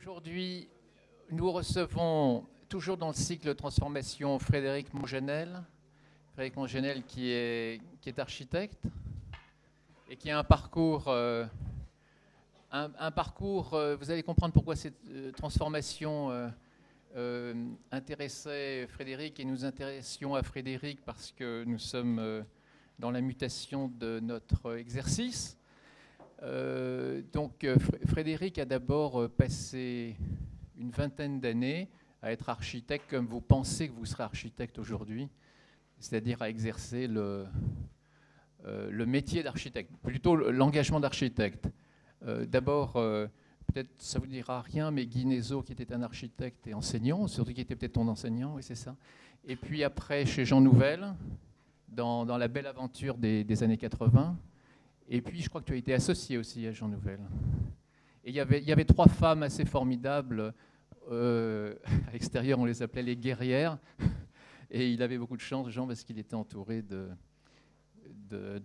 Aujourd'hui, nous recevons, toujours dans le cycle de transformation, Frédéric Mongenel. Frédéric Mongenel qui est architecte et qui a un parcours, vous allez comprendre pourquoi cette transformation intéressait Frédéric, et nous intéressions à Frédéric parce que nous sommes dans la mutation de notre exercice. Frédéric a d'abord passé une vingtaine d'années à être architecte comme vous pensez que vous serez architecte aujourd'hui, c'est-à-dire à exercer le métier d'architecte, plutôt l'engagement d'architecte. D'abord, peut-être ça vous dira rien, mais Guy Nézot, qui était un architecte et enseignant, surtout qui était peut-être ton enseignant, oui c'est ça. Et puis après chez Jean Nouvel, dans la belle aventure des années 80. Et puis, je crois que tu as été associé aussi à Jean Nouvel. Et il y avait trois femmes assez formidables. À l'extérieur, on les appelait les guerrières. Et il avait beaucoup de chance, Jean, parce qu'il était entouré de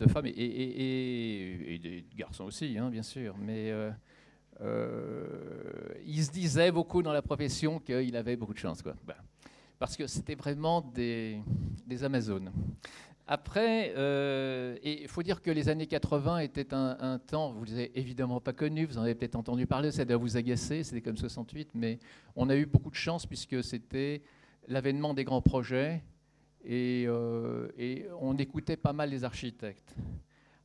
femmes et des garçons aussi, hein, bien sûr. Mais il se disait beaucoup dans la profession qu'il avait beaucoup de chance, quoi. Ben, parce que c'était vraiment des Amazones. Après, et il faut dire que les années 80 étaient un temps, vous ne les avez évidemment pas connu, vous en avez peut-être entendu parler, ça doit vous agacer, c'était comme 68, mais on a eu beaucoup de chance puisque c'était l'avènement des grands projets et on écoutait pas mal les architectes.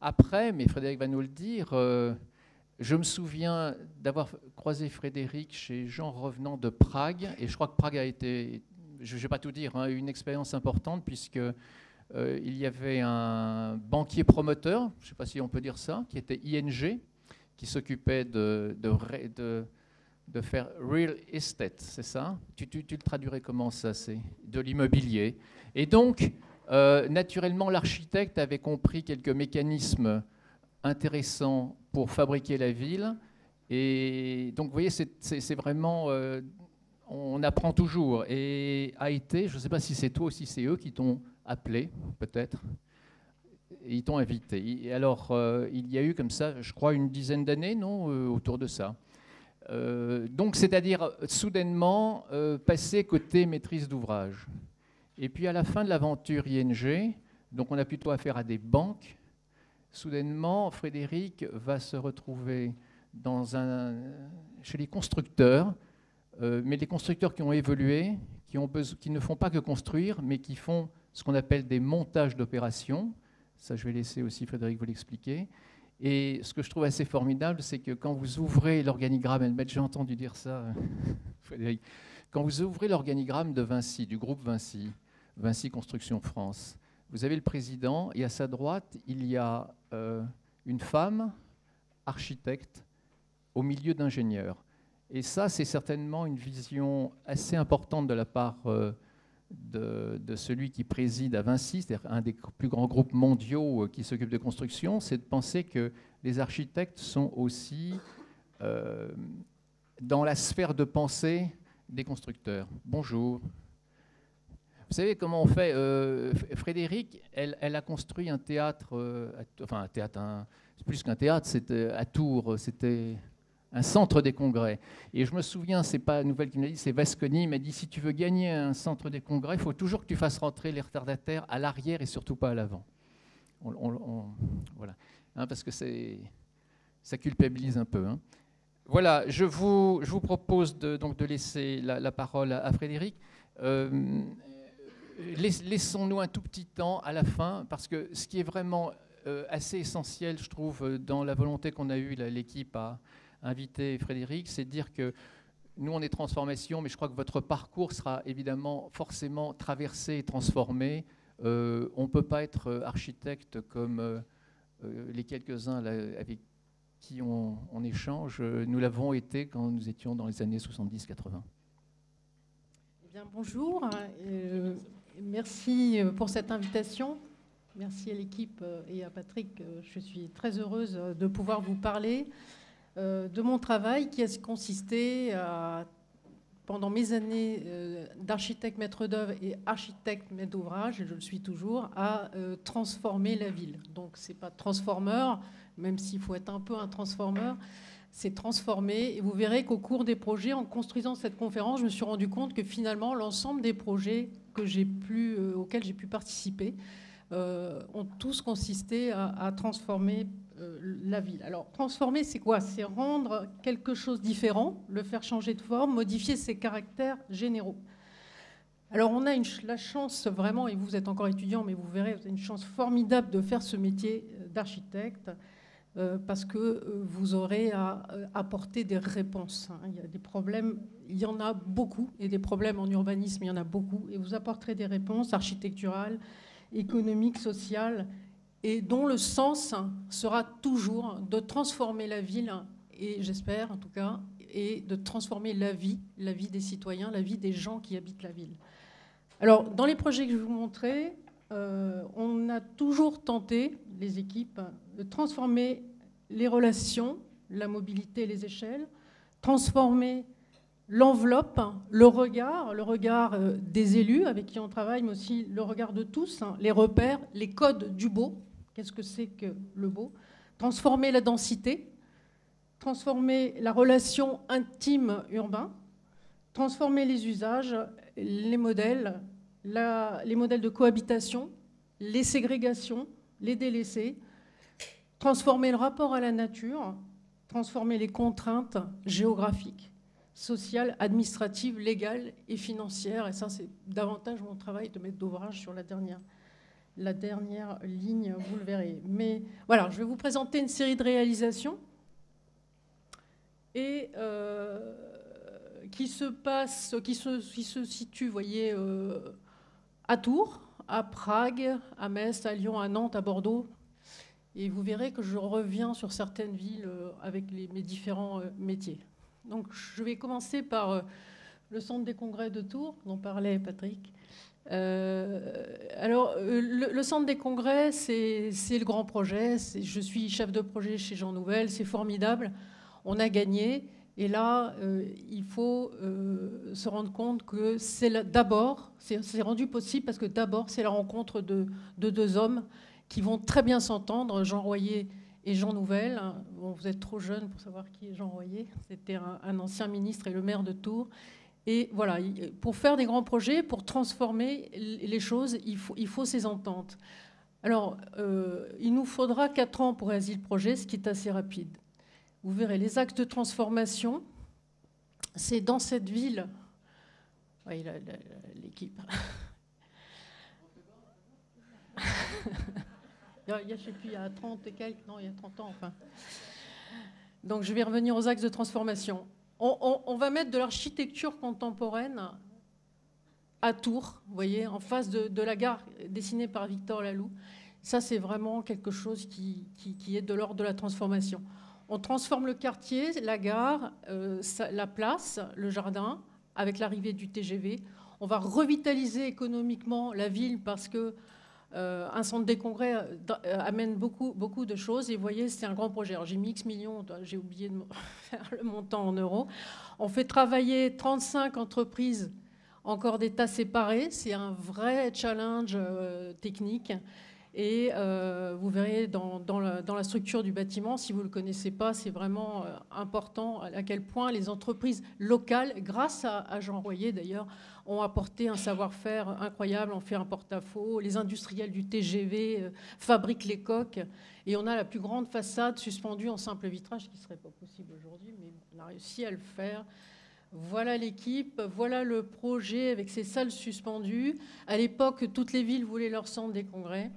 Après, mais Frédéric va nous le dire, je me souviens d'avoir croisé Frédéric chez Jean revenant de Prague, et je crois que Prague a été, je ne vais pas tout dire, hein, une expérience importante puisque il y avait un banquier promoteur, je ne sais pas si on peut dire ça, qui était ING, qui s'occupait de faire real estate, c'est ça? Tu le traduirais comment ça? C'est de l'immobilier. Et donc, naturellement, l'architecte avait compris quelques mécanismes intéressants pour fabriquer la ville. Et donc, vous voyez, c'est vraiment... on apprend toujours. Et a été, je ne sais pas si c'est toi ou si c'est eux qui t'ont appelé, peut-être. Ils t'ont invité. Et alors, il y a eu comme ça, je crois, une dizaine d'années, non, autour de ça. Donc, c'est-à-dire, soudainement, passer côté maîtrise d'ouvrage. Et puis, à la fin de l'aventure ING, donc on a plutôt affaire à des banques, soudainement, Frédéric va se retrouver chez les constructeurs, mais les constructeurs qui ont évolué, qui ne font pas que construire, mais qui font ce qu'on appelle des montages d'opérations. Ça, je vais laisser aussi Frédéric vous l'expliquer. Et ce que je trouve assez formidable, c'est que quand vous ouvrez l'organigramme, j'ai entendu dire ça, Frédéric, quand vous ouvrez l'organigramme de Vinci, du groupe Vinci, Vinci Construction France, vous avez le président et à sa droite, il y a une femme architecte au milieu d'ingénieurs. Et ça, c'est certainement une vision assez importante de la part de celui qui préside à Vinci, c'est-à-dire un des plus grands groupes mondiaux qui s'occupe de construction, c'est de penser que les architectes sont aussi dans la sphère de pensée des constructeurs. Bonjour. Vous savez comment on fait? Frédéric, elle a construit un théâtre, enfin un théâtre, c'est plus qu'un théâtre, c'était à Tours, c'était un centre des congrès. Et je me souviens, c'est pas Nouvelle qui me l'a dit, c'est Vasconi, il m'a dit, si tu veux gagner un centre des congrès, il faut toujours que tu fasses rentrer les retardataires à l'arrière et surtout pas à l'avant. Voilà. Hein, parce que ça culpabilise un peu. Hein. Voilà, je vous propose donc de laisser la parole à Frédéric. Laissons-nous un tout petit temps à la fin, parce que ce qui est vraiment assez essentiel, je trouve, dans la volonté qu'on a eue, l'équipe à inviter Frédéric, c'est de dire que nous, on est transformation, mais je crois que votre parcours sera évidemment forcément traversé et transformé. On ne peut pas être architecte comme les quelques-uns avec qui on échange. Nous l'avons été quand nous étions dans les années 70-80. Eh bien, bonjour. Merci pour cette invitation. Merci à l'équipe et à Patrick. Je suis très heureuse de pouvoir vous parler de mon travail qui a consisté pendant mes années d'architecte maître d'œuvre et architecte maître d'ouvrage, et je le suis toujours, à transformer la ville. Donc, ce n'est pas transformeur, même s'il faut être un peu un transformeur, s'est transformé. Et vous verrez qu'au cours des projets, en construisant cette conférence, je me suis rendu compte que finalement, l'ensemble des projets auxquels j'ai pu participer ont tous consisté à transformer la ville. Alors, transformer, c'est quoi? C'est rendre quelque chose différent, le faire changer de forme, modifier ses caractères généraux. Alors, on a la chance vraiment, et vous êtes encore étudiant, mais vous verrez, vous avez une chance formidable de faire ce métier d'architecte, parce que vous aurez à apporter des réponses. Il y a des problèmes, il y en a beaucoup, et des problèmes en urbanisme, il y en a beaucoup, et vous apporterez des réponses architecturales, économiques, sociales, et dont le sens sera toujours de transformer la ville, et j'espère en tout cas, et de transformer la vie des citoyens, la vie des gens qui habitent la ville. Alors, dans les projets que je vais vous montrer, on a toujours tenté, les équipes, de transformer les relations, la mobilité et les échelles, transformer l'enveloppe, le regard des élus avec qui on travaille, mais aussi le regard de tous, les repères, les codes du beau. Qu'est-ce que c'est que le beau? Transformer la densité, transformer la relation intime urbain, transformer les usages, les modèles de cohabitation, les ségrégations, les délaissés, transformer le rapport à la nature, transformer les contraintes géographiques, sociales, administratives, légales et financières. Et ça, c'est davantage mon travail de maître d'ouvrage sur la dernière ligne, vous le verrez. Mais voilà, je vais vous présenter une série de réalisations et qui se situent, vous voyez, à Tours, à Prague, à Metz, à Lyon, à Nantes, à Bordeaux. Et vous verrez que je reviens sur certaines villes avec mes différents métiers. Donc je vais commencer par le centre des congrès de Tours, dont parlait Patrick. Alors, le centre des congrès, c'est le grand projet. Je suis chef de projet chez Jean Nouvel, c'est formidable. On a gagné. Et là, il faut se rendre compte que c'est rendu possible parce que d'abord, c'est la rencontre de deux hommes qui vont très bien s'entendre, Jean Royer et Jean Nouvel. Bon, vous êtes trop jeune pour savoir qui est Jean Royer. C'était un ancien ministre et le maire de Tours. Et voilà, pour faire des grands projets, pour transformer les choses, il faut ces ententes. Alors, il nous faudra 4 ans pour réaliser le projet, ce qui est assez rapide. Vous verrez, les axes de transformation, c'est dans cette ville. Oui, l'équipe. Je ne sais plus, il y a 30 et quelques, non, il y a 30 ans, enfin. Donc, je vais revenir aux axes de transformation. On va mettre de l'architecture contemporaine à Tours, vous voyez, en face de la gare dessinée par Victor Laloux. Ça, c'est vraiment quelque chose qui est de l'ordre de la transformation. On transforme le quartier, la gare, la place, le jardin, avec l'arrivée du TGV. On va revitaliser économiquement la ville parce que un centre des congrès amène beaucoup de choses. Et vous voyez, c'est un grand projet. Alors, j'ai mis X millions, j'ai oublié de faire le montant en euros. On fait travailler 35 entreprises, encore d'États séparés. C'est un vrai challenge technique. Et vous verrez dans la structure du bâtiment, si vous ne le connaissez pas, c'est vraiment important à quel point les entreprises locales, grâce à Jean Royer d'ailleurs, ont apporté un savoir-faire incroyable. On fait un porte-à-faux, les industriels du TGV fabriquent les coques, et on a la plus grande façade suspendue en simple vitrage, ce qui ne serait pas possible aujourd'hui, mais on a réussi à le faire. Voilà l'équipe, voilà le projet avec ces salles suspendues. À l'époque, toutes les villes voulaient leur centre des congrès.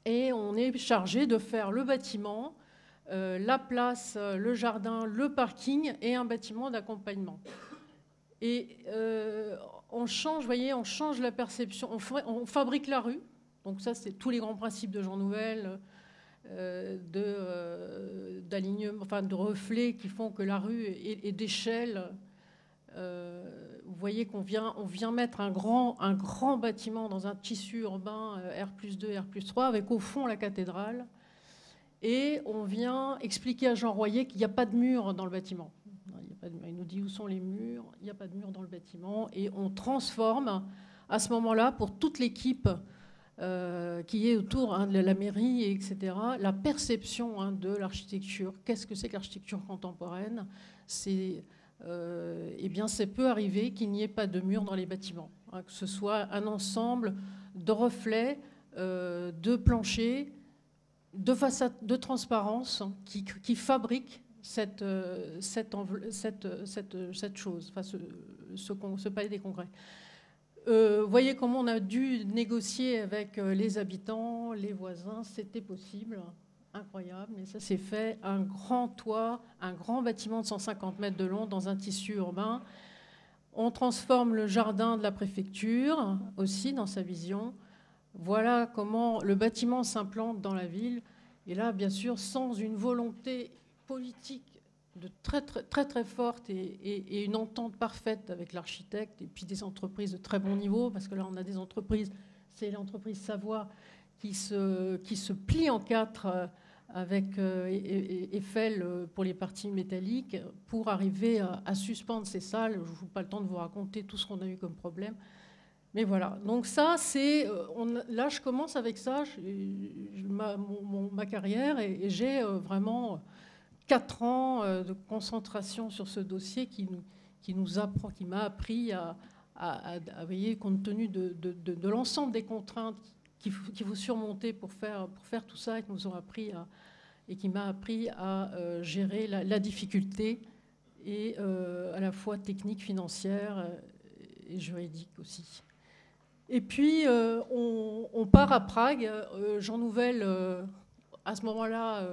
Et on est chargé de faire le bâtiment, la place, le jardin, le parking et un bâtiment d'accompagnement. Et on change, vous voyez, on change la perception. On fabrique la rue. Donc ça, c'est tous les grands principes de Jean Nouvel, d'alignement, enfin de reflets qui font que la rue est d'échelle. Vous voyez qu'on vient mettre un grand bâtiment dans un tissu urbain R+2, R+3, avec au fond la cathédrale. Et on vient expliquer à Jean Royer qu'il n'y a pas de mur dans le bâtiment. Il nous dit où sont les murs, il n'y a pas de mur dans le bâtiment. Et on transforme à ce moment-là, pour toute l'équipe qui est autour de la mairie, etc. La perception de l'architecture. Qu'est-ce que c'est que l'architecture contemporaine? Eh bien, c'est peu arrivé qu'il n'y ait pas de mur dans les bâtiments, que ce soit un ensemble de reflets, de planchers, de façades de transparence qui fabriquent cette chose, enfin ce palais des congrès. Vous voyez comment on a dû négocier avec les habitants, les voisins, c'était possible, incroyable, mais ça s'est fait. Un grand toit, un grand bâtiment de 150 mètres de long dans un tissu urbain. On transforme le jardin de la préfecture aussi dans sa vision. Voilà comment le bâtiment s'implante dans la ville. Et là, bien sûr, sans une volonté politique très forte et une entente parfaite avec l'architecte et puis des entreprises de très bon niveau, parce que là, on a des entreprises, c'est l'entreprise Savoie qui se plie en quatre avec Eiffel pour les parties métalliques pour arriver à suspendre ces salles. Je n'ai pas le temps de vous raconter tout ce qu'on a eu comme problème. Mais voilà, donc ça, c'est... Là, je commence avec ça, ma carrière, et j'ai vraiment 4 ans de concentration sur ce dossier qui m'a appris à voyez, compte tenu de l'ensemble des contraintes qu'il faut surmonter pour faire tout ça, et qui m'a appris à gérer la difficulté, et à la fois technique, financière et juridique aussi. Et puis, on part à Prague. Jean Nouvel, à ce moment-là,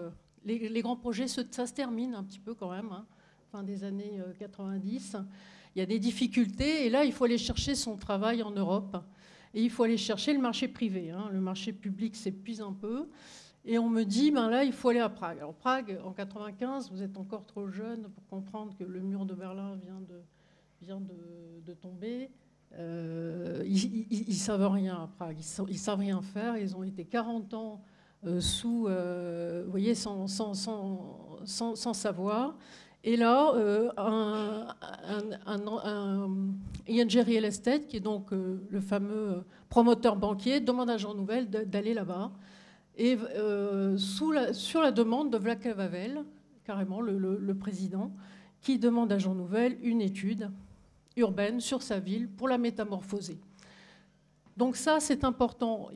les grands projets, ça se termine un petit peu quand même, fin des années 90. Il y a des difficultés, et là, il faut aller chercher son travail en Europe. Et il faut aller chercher le marché privé. Le marché public s'épuise un peu. Et on me dit, là, il faut aller à Prague. Alors, Prague, en 95, vous êtes encore trop jeune pour comprendre que le mur de Berlin vient de tomber. Ils savent rien à Prague, ils savent rien faire. Ils ont été 40 ans vous voyez, sans savoir. Et là, ING Real Estate, qui est donc le fameux promoteur banquier, demande à Jean Nouvel d'aller là-bas. Et sur la demande de Václav Havel, carrément le président, qui demande à Jean Nouvel une étude urbaine sur sa ville pour la métamorphoser. Donc ça, c'est important.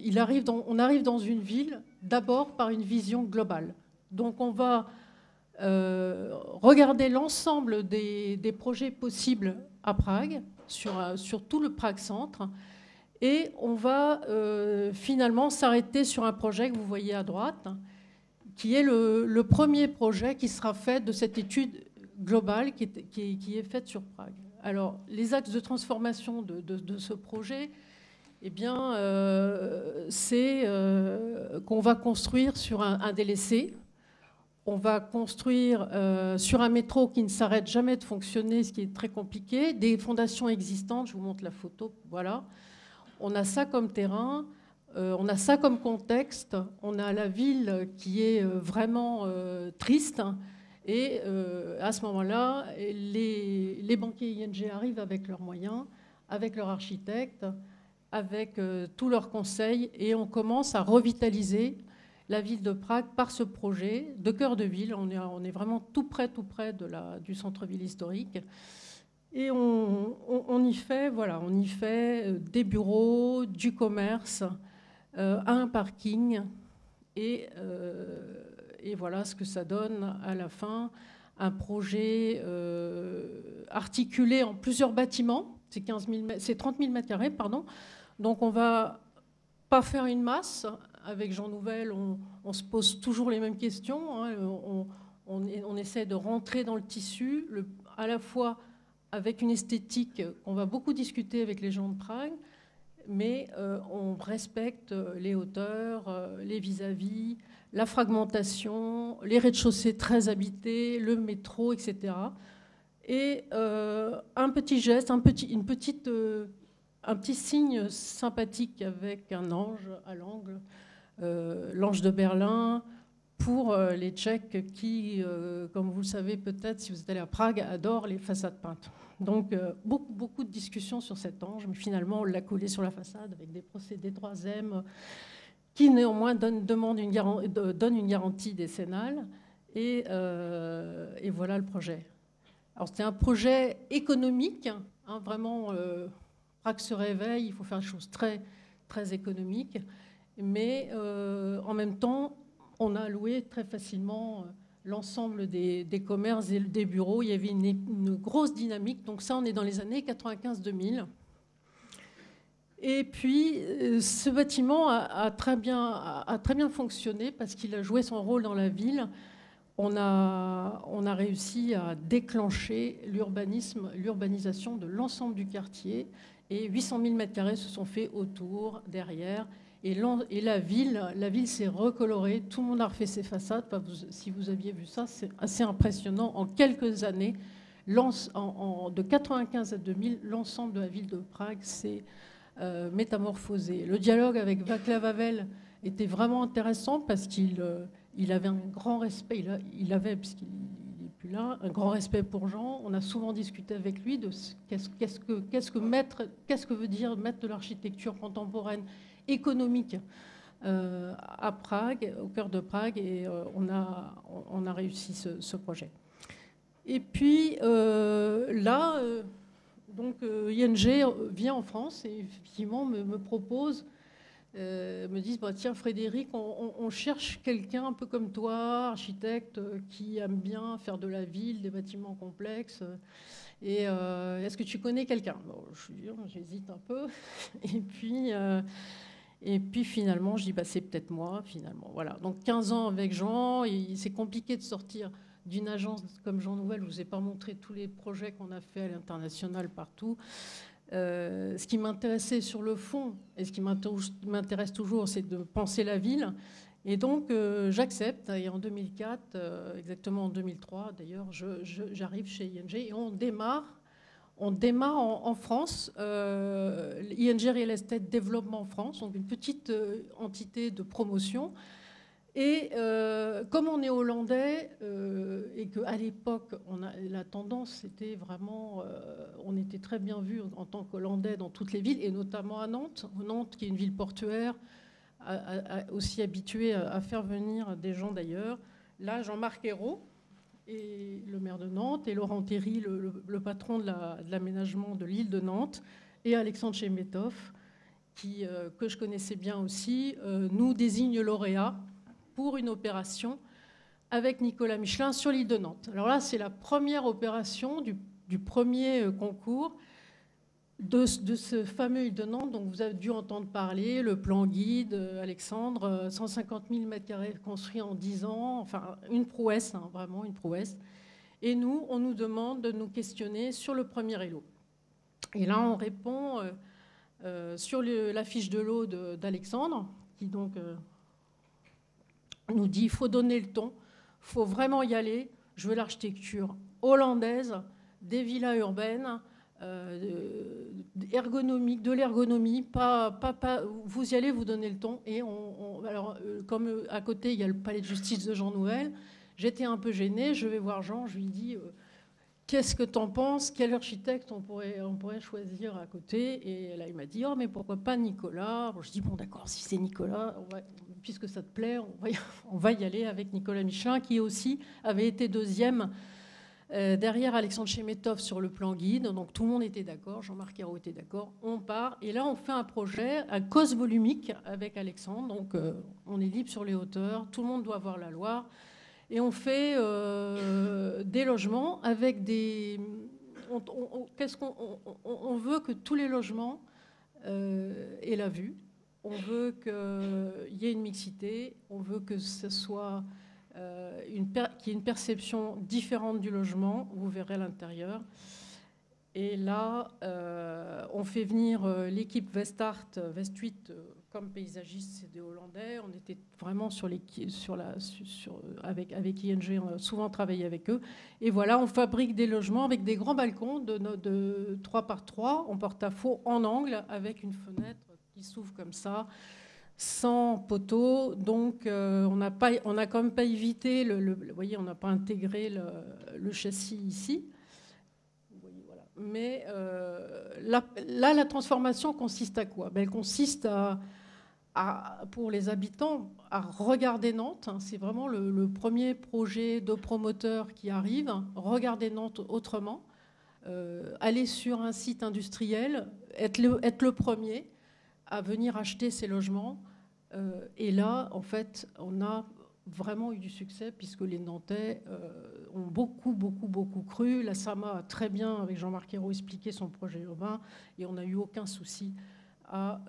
On arrive dans une ville d'abord par une vision globale. Donc on va regarder l'ensemble des projets possibles à Prague, sur tout le Prague Centre, et on va finalement s'arrêter sur un projet que vous voyez à droite, qui est le premier projet qui sera fait de cette étude globale qui est faite sur Prague. Alors, les axes de transformation de ce projet, eh bien, c'est qu'on va construire sur un délaissé. On va construire sur un métro qui ne s'arrête jamais de fonctionner, ce qui est très compliqué. Des fondations existantes, je vous montre la photo, voilà. On a ça comme terrain, on a ça comme contexte, on a la ville qui est vraiment triste. Et à ce moment-là, les banquiers ING arrivent avec leurs moyens, avec leurs architectes, avec tous leurs conseils, et on commence à revitaliser la ville de Prague par ce projet de cœur de ville. On est vraiment tout près du centre-ville historique. Et on y fait des bureaux, du commerce, un parking, et voilà ce que ça donne à la fin, un projet articulé en plusieurs bâtiments, c'est 30 000 mètres carrés, pardon. Donc on ne va pas faire une masse. Avec Jean Nouvel, on se pose toujours les mêmes questions. On essaie de rentrer dans le tissu, à la fois avec une esthétique qu'on va beaucoup discuter avec les gens de Prague, mais on respecte les hauteurs, les vis-à-vis, la fragmentation, les rez-de-chaussée très habités, le métro, etc. Et un petit geste, un petit signe sympathique avec un ange à l'angle, l'ange de Berlin, pour les Tchèques qui, comme vous le savez peut-être, si vous êtes allé à Prague, adorent les façades peintes. Donc, beaucoup de discussions sur cet ange, mais finalement, on l'a collé sur la façade avec des procédés 3M qui, néanmoins, donnent une garantie décennale. Et voilà le projet. Alors, c'était un projet économique, hein, vraiment, Prague se réveille, il faut faire des choses très, très économiques. Mais en même temps, on a alloué très facilement l'ensemble des commerces et des bureaux. Il y avait une grosse dynamique. Donc ça, on est dans les années 95-2000. Et puis, ce bâtiment a très bien fonctionné parce qu'il a joué son rôle dans la ville. On a réussi à déclencher l'urbanisation de l'ensemble du quartier. Et 800 000 m² se sont faits autour, derrière. Et la ville s'est recolorée. Tout le monde a refait ses façades. Enfin, si vous aviez vu ça, c'est assez impressionnant. En quelques années, de 1995 à 2000, l'ensemble de la ville de Prague s'est métamorphosé. Le dialogue avec Václav Havel était vraiment intéressant parce qu'il avait un grand respect. Il avait, puisqu'il n'est plus là, un grand respect pour Jean. On a souvent discuté avec lui de qu'est-ce que veut dire mettre de l'architecture contemporaine économique à Prague, au cœur de Prague, et on a réussi ce projet. Et puis là, donc ING vient en France et effectivement me propose, me disent bah, tiens Frédéric, on cherche quelqu'un un peu comme toi, architecte, qui aime bien faire de la ville, des bâtiments complexes. Et est-ce que tu connais quelqu'un? Bon, j'hésite un peu. Et puis finalement, je dis bah, c'est peut-être moi, finalement. Voilà. Donc 15 ans avec Jean, c'est compliqué de sortir d'une agence comme Jean Nouvel. Je ne vous ai pas montré tous les projets qu'on a fait à l'international partout. Ce qui m'intéressait sur le fond, et ce qui m'intéresse toujours, c'est de penser la ville. Et donc j'accepte, et en 2004, exactement en 2003 d'ailleurs, j'arrive chez ING et on démarre en France, ING Real Estate Développement France, donc une petite entité de promotion. Et comme on est hollandais, et qu'à l'époque, la tendance, c'était vraiment... on était très bien vu en tant qu'hollandais dans toutes les villes, et notamment à Nantes. Nantes, qui est une ville portuaire, aussi habituée à faire venir des gens d'ailleurs. Là, Jean-Marc Ayrault, et le maire de Nantes, et Laurent Théry, le patron de l'aménagement de l'île de Nantes, et Alexandre Chemetov, que je connaissais bien aussi, nous désigne lauréat pour une opération avec Nicolas Michelin sur l'île de Nantes. Alors là, c'est la première opération du premier concours de ce fameux île de Nantes. Donc vous avez dû entendre parler, le plan guide, Alexandre, 150 000 m² construits en 10 ans, enfin une prouesse, hein, vraiment une prouesse. Et nous, on nous demande de nous questionner sur le premier élo. Et là, on répond sur la fiche de l'eau d'Alexandre, qui donc nous dit il faut donner le ton, il faut vraiment y aller. Je veux l'architecture hollandaise, des villas urbaines, ergonomique, de l'ergonomie, vous y allez, vous donnez le ton. Et alors, comme à côté, il y a le palais de justice de Jean Nouvel, j'étais un peu gênée, je vais voir Jean, je lui dis qu'est-ce que tu en penses, quel architecte on pourrait choisir à côté? Et là, il m'a dit, oh, mais pourquoi pas Nicolas? Bon, je dis, bon, d'accord, si c'est Nicolas, puisque ça te plaît, on va y aller avec Nicolas Michelin, qui aussi avait été deuxième derrière Alexandre Chemetov sur le plan guide. Donc tout le monde était d'accord, Jean-Marc Ayrault était d'accord, on part. Et là, on fait un projet à cause volumique avec Alexandre. Donc on est libre sur les hauteurs, tout le monde doit voir la Loire. Et on fait des logements avec des... On veut que tous les logements aient la vue. On veut qu'il y ait une mixité. On veut que ce soit... qu'il y ait une perception différente du logement. Vous verrez à l'intérieur. Et là, on fait venir l'équipe Vestart, Vest 8, comme paysagiste, c'est des Hollandais. On était vraiment avec ING, on a souvent travaillé avec eux. Et voilà, on fabrique des logements avec des grands balcons de 3 par 3 en porte-à-faux, en angle, avec une fenêtre qui s'ouvre comme ça. sans poteaux, donc on n'a quand même pas évité, vous voyez, on n'a pas intégré le châssis ici. Vous voyez, voilà. Mais là, la transformation consiste à quoi? Elle consiste pour les habitants à regarder Nantes. C'est vraiment le premier projet de promoteur qui arrive. Regarder Nantes autrement. Aller sur un site industriel, être le premier à venir acheter ces logements. Et là, en fait, on a vraiment eu du succès puisque les Nantais ont beaucoup cru. La SAMA a très bien, avec Jean-Marc Ayrault, expliqué son projet urbain et on n'a eu aucun souci à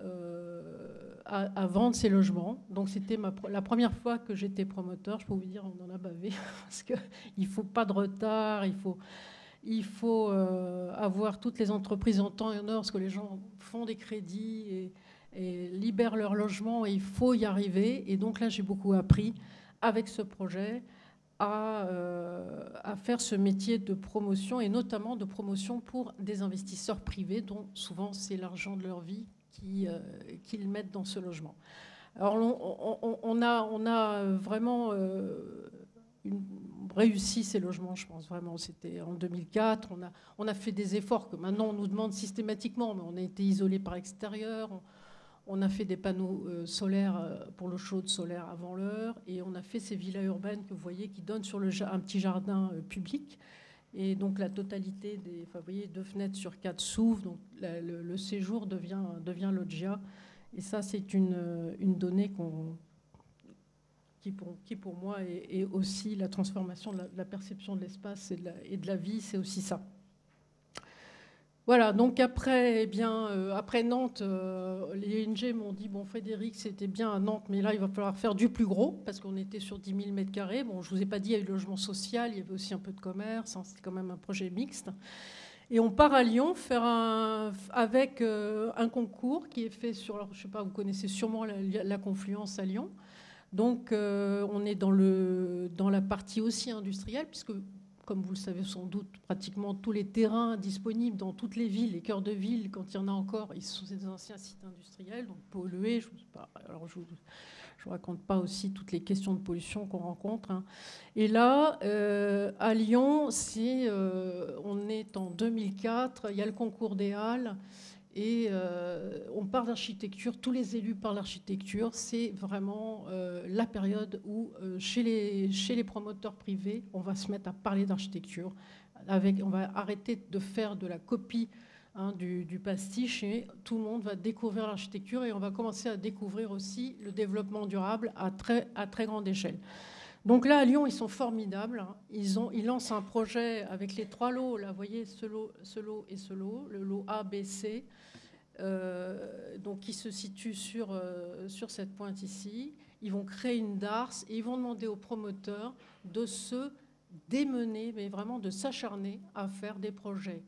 vendre ces logements. Donc c'était la première fois que j'étais promoteur. Je peux vous dire, on en a bavé parce qu'il ne faut pas de retard, il faut avoir toutes les entreprises en temps et en heure parce que les gens font des crédits et libèrent leur logement et il faut y arriver. Et donc là, j'ai beaucoup appris avec ce projet à faire ce métier de promotion et notamment de promotion pour des investisseurs privés dont souvent c'est l'argent de leur vie qu'ils mettent dans ce logement. Alors on a vraiment réussi ces logements, je pense vraiment. C'était en 2004. On a fait des efforts que maintenant on nous demande systématiquement, mais on a été isolé par l'extérieur. On a fait des panneaux solaires pour l'eau chaude solaire avant l'heure. Et on a fait ces villas urbaines que vous voyez qui donnent sur un petit jardin public. Et donc la totalité vous voyez, 2 fenêtres sur 4 s'ouvrent. Donc le séjour devient loggia. Et ça, c'est une donnée qui pour moi est aussi la transformation de la perception de l'espace et de la vie, c'est aussi ça. Voilà, donc après, après Nantes, les ING m'ont dit, bon Frédéric, c'était bien à Nantes, mais là il va falloir faire du plus gros, parce qu'on était sur 10 000 m². Bon, je ne vous ai pas dit, il y a eu le logement social, il y avait aussi un peu de commerce, hein, c'était quand même un projet mixte. Et on part à Lyon avec un concours qui est fait sur, je ne sais pas, vous connaissez sûrement la Confluence à Lyon. Donc on est dans la partie aussi industrielle, puisque comme vous le savez sans doute, pratiquement tous les terrains disponibles dans toutes les villes, les cœurs de ville, quand il y en a encore, ils sont des anciens sites industriels, donc pollués. Je ne raconte pas aussi toutes les questions de pollution qu'on rencontre. Hein. Et là, à Lyon, on est en 2004, il y a le concours des Halles, et on parle d'architecture, tous les élus parlent d'architecture. C'est vraiment la période où, chez les promoteurs privés, on va se mettre à parler d'architecture. On va arrêter de faire de la copie du pastiche et tout le monde va découvrir l'architecture et on va commencer à découvrir aussi le développement durable à très grande échelle. Donc là, à Lyon, ils sont formidables. Ils lancent un projet avec les 3 lots. Là, vous voyez, ce lot et ce lot, le lot A, B, C, donc qui se situe sur cette pointe ici. Ils vont créer une darse et ils vont demander aux promoteurs de se démener, mais vraiment de s'acharner à faire des projets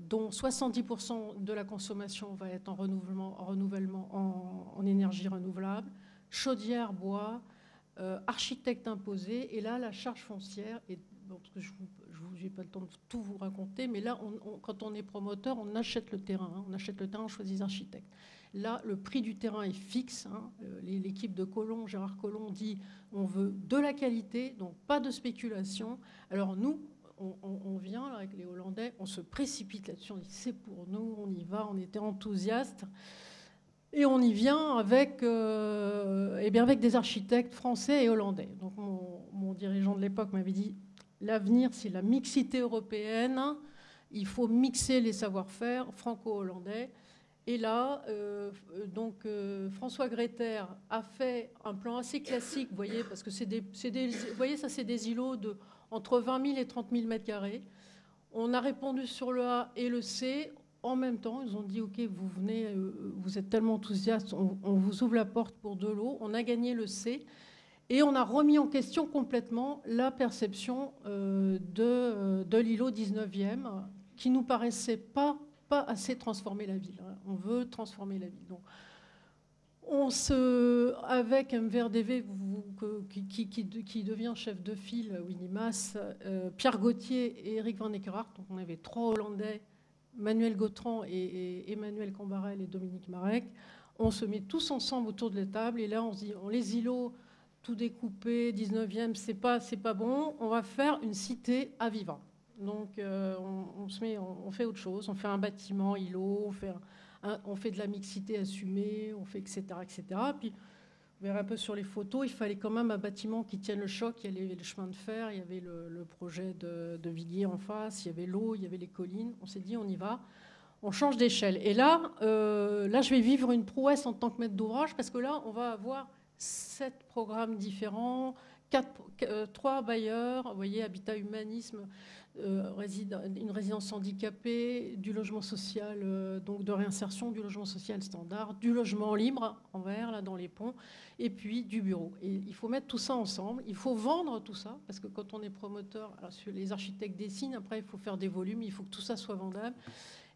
dont 70% de la consommation va être en renouvellement en énergie renouvelable, chaudière, bois, architecte imposé. Et là, la charge foncière, parce que je n'ai pas le temps de tout vous raconter, mais là, quand on est promoteur, on achète le terrain. Hein, on achète le terrain, on choisit des architectes. Là, le prix du terrain est fixe. Hein, l'équipe de Colomb, Gérard Collomb, dit on veut de la qualité, donc pas de spéculation. Alors nous, on vient là, avec les Hollandais, on se précipite là-dessus, on dit c'est pour nous, on y va, on était enthousiastes. Et on y vient avec des architectes français et hollandais. Donc mon dirigeant de l'époque m'avait dit l'avenir, c'est la mixité européenne. Il faut mixer les savoir-faire franco-hollandais. Et là, François Greter a fait un plan assez classique, vous voyez, parce que vous voyez, ça c'est des îlots entre 20 000 et 30 000 m². On a répondu sur le A et le C. En même temps, ils ont dit, OK, vous venez, vous êtes tellement enthousiaste, on vous ouvre la porte pour de l'eau. On a gagné le C et on a remis en question complètement la perception de l'îlot 19e qui nous paraissait pas assez transformer la ville. On veut transformer la ville. Donc, avec MVRDV qui devient chef de file, Winnie Maas, Pierre Gauthier et Eric Van Eckeraert, donc on avait 3 Hollandais, Manuel Gautran et Emmanuel Cambarel et Dominique Marek, On se met tous ensemble autour de la table et là, on se dit, les îlots, tout découpé, 19e, c'est pas bon. On va faire une cité à vivre. Donc, on fait autre chose. On fait un bâtiment îlot, on fait de la mixité assumée, on fait etc. etc. Puis, vous verrez un peu sur les photos, il fallait quand même un bâtiment qui tienne le choc. Il y avait le chemin de fer, il y avait le projet de Villiers en face, il y avait l'eau, il y avait les collines. On s'est dit, on y va, on change d'échelle. Et là, je vais vivre une prouesse en tant que maître d'ouvrage, parce que là, on va avoir 7 programmes différents, 3 bailleurs, vous voyez, habitat humanisme, une résidence handicapée, du logement social, donc de réinsertion, du logement social standard, du logement libre en vert, là dans les ponts, et puis du bureau. Et il faut mettre tout ça ensemble, il faut vendre tout ça, parce que quand on est promoteur, alors les architectes dessinent, après il faut faire des volumes, il faut que tout ça soit vendable.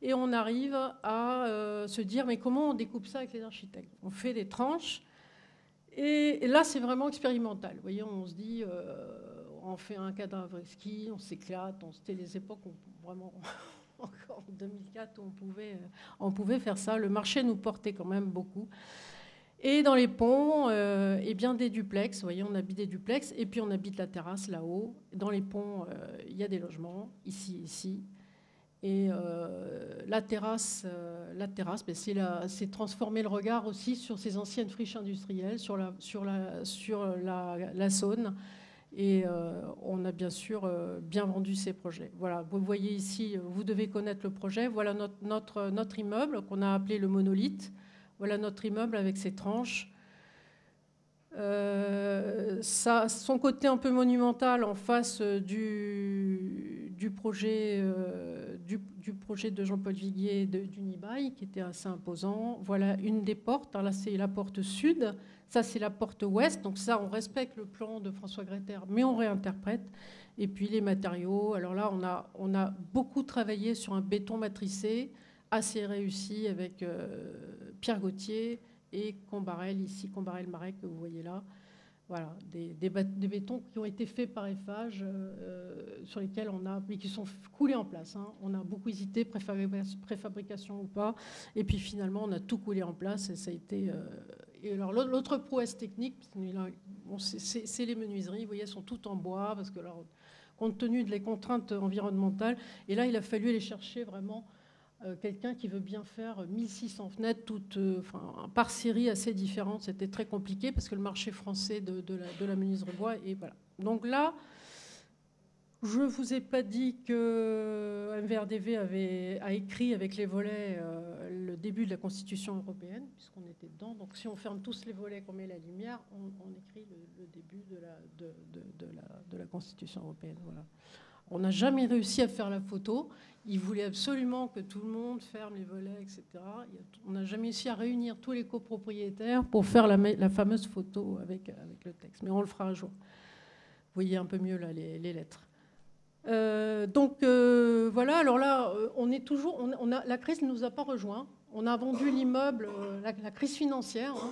Et on arrive à se dire, mais comment on découpe ça avec les architectes? On fait des tranches, et là c'est vraiment expérimental. Vous voyez, on se dit... on fait un cadavre ski, on s'éclate. C'était les époques où vraiment, encore en 2004, on pouvait faire ça. Le marché nous portait quand même beaucoup. Et dans les ponts, eh bien des duplex. Vous voyez, on habite des duplex. Et puis on habite la terrasse là-haut. Dans les ponts, il y a des logements, ici et ici. Et la terrasse, ben, c'est transformer le regard aussi sur ces anciennes friches industrielles, sur la Saône. Et on a bien sûr bien vendu ces projets. Voilà, vous voyez ici, vous devez connaître le projet. Voilà notre immeuble qu'on a appelé le monolithe. Voilà notre immeuble avec ses tranches. Son côté un peu monumental en face du projet de Jean-Paul Viguier d'Unibail, qui était assez imposant. Voilà une des portes. Là, c'est la porte sud. Ça, c'est la porte ouest. Donc ça, on respecte le plan de François Gréter, mais on réinterprète. Et puis les matériaux. Alors là, on a beaucoup travaillé sur un béton matricé, assez réussi avec Pierre Gauthier et Combarel, ici, Combarel-Marais, que vous voyez là. Voilà, des bétons qui ont été faits par Eiffage, sur lesquels mais qui sont coulés en place. Hein. On a beaucoup hésité, préfabrication ou pas. Et puis finalement, on a tout coulé en place et ça a été... Et alors l'autre prouesse technique, c'est les menuiseries. Vous voyez, elles sont toutes en bois parce que, alors, compte tenu des contraintes environnementales, et là, il a fallu aller chercher vraiment quelqu'un qui veut bien faire 1600 fenêtres, toutes, par série assez différentes. C'était très compliqué parce que le marché français de la menuiserie bois, et voilà. Donc là, je ne vous ai pas dit que MVRDV a écrit avec les volets le début de la Constitution européenne, puisqu'on était dedans. Donc si on ferme tous les volets, qu'on met la lumière, on écrit le début de la Constitution européenne. Voilà. On n'a jamais réussi à faire la photo. Il voulait absolument que tout le monde ferme les volets, etc. On n'a jamais réussi à réunir tous les copropriétaires pour faire la fameuse photo avec le texte. Mais on le fera un jour. Vous voyez un peu mieux là les lettres. Voilà, alors là, on est toujours, la crise ne nous a pas rejoints. On a vendu l'immeuble, la crise financière. Hein.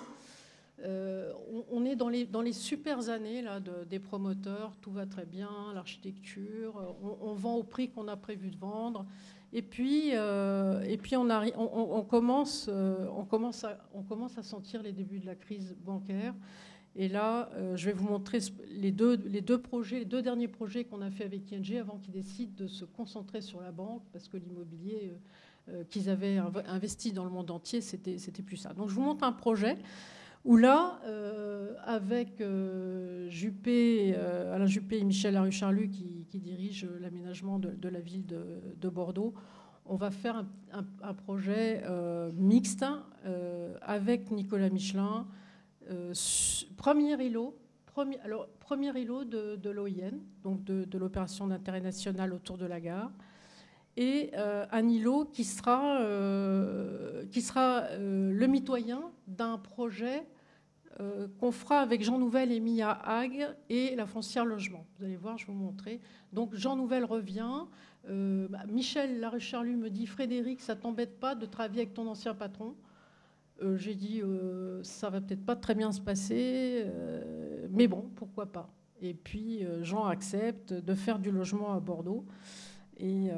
On est dans les super années là, des promoteurs, tout va très bien, l'architecture, on vend au prix qu'on a prévu de vendre. Et puis on commence à sentir les débuts de la crise bancaire. Et là, je vais vous montrer les deux derniers projets qu'on a fait avec ING avant qu'ils décident de se concentrer sur la banque, parce que l'immobilier qu'ils avaient investi dans le monde entier, c'était plus ça. Donc je vous montre un projet où là, avec Alain Juppé et Michel Larue-Charlu qui dirigent l'aménagement de la ville de Bordeaux, on va faire un projet mixte avec Nicolas Michelin. Premier îlot de l'OIN, donc de l'opération d'intérêt national autour de la gare, et un îlot qui sera le mitoyen d'un projet qu'on fera avec Jean Nouvel et Mia Hague et la Foncière Logement. Vous allez voir, je vais vous montrer. Donc Jean Nouvel revient. Michel Larue-Charlu me dit « Frédéric, ça t'embête pas de travailler avec ton ancien patron ?» J'ai dit ça va peut-être pas très bien se passer, mais bon, pourquoi pas. Et puis Jean accepte de faire du logement à Bordeaux et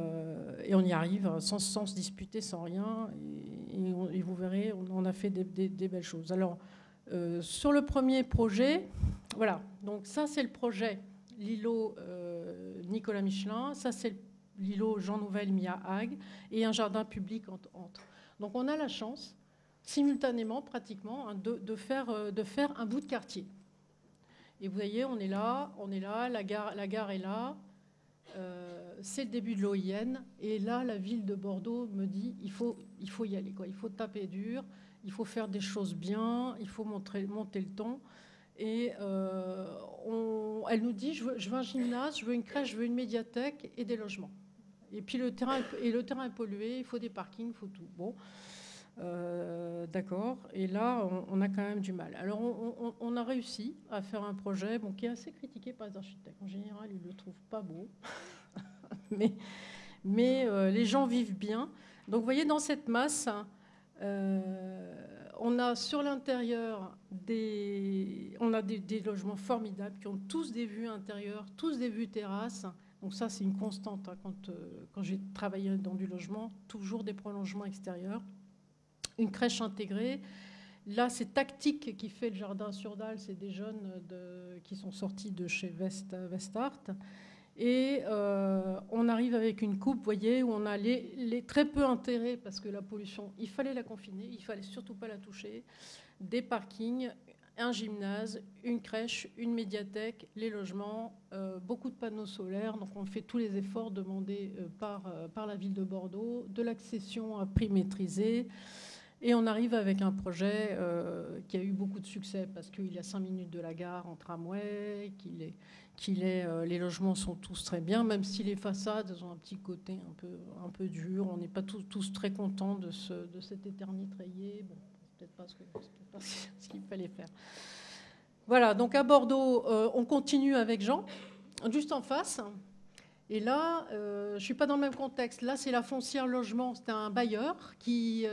on y arrive sans se disputer, sans rien. et vous verrez, on a fait des belles choses. Alors, sur le premier projet, voilà, donc ça c'est le projet l'îlot Nicolas Michelin, ça c'est l'îlot Jean Nouvel mis à Hague, et un jardin public entre. Donc on a la chance, simultanément pratiquement, hein, de faire un bout de quartier. Et vous voyez, on est là, la gare est là, c'est le début de l'OIN, et là la ville de Bordeaux me dit il faut y aller, quoi. Il faut taper dur, il faut faire des choses bien, il faut monter le ton. Et elle nous dit je veux un gymnase, je veux une crèche, je veux une médiathèque et des logements. Et puis le terrain est pollué, il faut des parkings, il faut tout. Bon, d'accord. Et là, on a quand même du mal. Alors, on a réussi à faire un projet qui est assez critiqué par les architectes. En général, ils ne le trouvent pas beau. mais les gens vivent bien. Donc, vous voyez, dans cette masse, on a sur l'intérieur des logements formidables qui ont tous des vues intérieures, tous des vues terrasses. Donc ça, c'est une constante, hein, quand j'ai travaillé dans du logement, toujours des prolongements extérieurs. Une crèche intégrée. Là, c'est Tactique qui fait le jardin sur dalle. C'est des jeunes qui sont sortis de chez Vestart. Et on arrive avec une coupe, vous voyez, où on a les très peu intérêts, parce que la pollution, il fallait la confiner, il fallait surtout pas la toucher, des parkings, un gymnase, une crèche, une médiathèque, les logements, beaucoup de panneaux solaires. Donc on fait tous les efforts demandés par la ville de Bordeaux, de l'accession à prix maîtrisé. Et on arrive avec un projet qui a eu beaucoup de succès parce qu'il est à 5 minutes de la gare en tramway, les logements sont tous très bien, même si les façades ont un petit côté un peu dur. On n'est pas tous très contents de cet éternit rayé. Bon, c'est peut-être pas ce qu'il fallait faire. Voilà, donc à Bordeaux, on continue avec Jean, juste en face. Et là, je ne suis pas dans le même contexte. Là, c'est la Foncière Logement. C'était un bailleur qui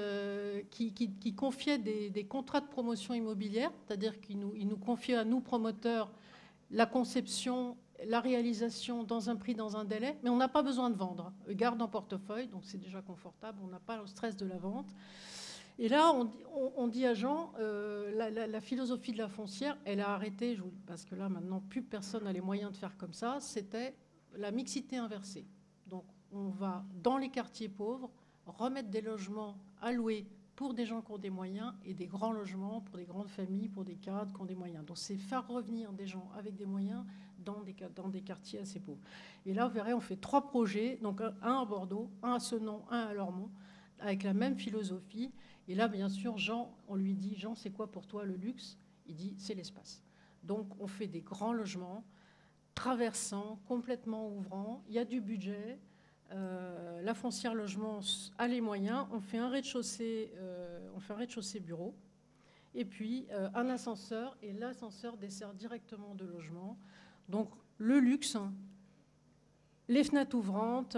confiait des contrats de promotion immobilière, c'est-à-dire qu'il nous confiait à nous, promoteurs, la conception, la réalisation dans un prix, dans un délai, mais on n'a pas besoin de vendre. Garde en portefeuille, donc c'est déjà confortable, on n'a pas le stress de la vente. Et là, on dit à Jean, la philosophie de la foncière, elle a arrêté, parce que là, maintenant, plus personne n'a les moyens de faire comme ça, c'était la mixité inversée. Donc, on va, dans les quartiers pauvres, remettre des logements à louer pour des gens qui ont des moyens et des grands logements pour des grandes familles, pour des cadres qui ont des moyens. Donc, c'est faire revenir des gens avec des moyens dans des quartiers assez pauvres. Et là, vous verrez, on fait 3 projets, donc un à Bordeaux, un à Senon, un à Lormont, avec la même philosophie. Et là, bien sûr, Jean, on lui dit, Jean, c'est quoi pour toi le luxe? Il dit, c'est l'espace. Donc, on fait des grands logements, traversants, complètement ouvrants. Il y a du budget. La Foncière Logement a les moyens. On fait un rez-de-chaussée, bureau. Et puis, un ascenseur. Et l'ascenseur dessert directement de logement. Donc, le luxe, les fenêtres ouvrantes,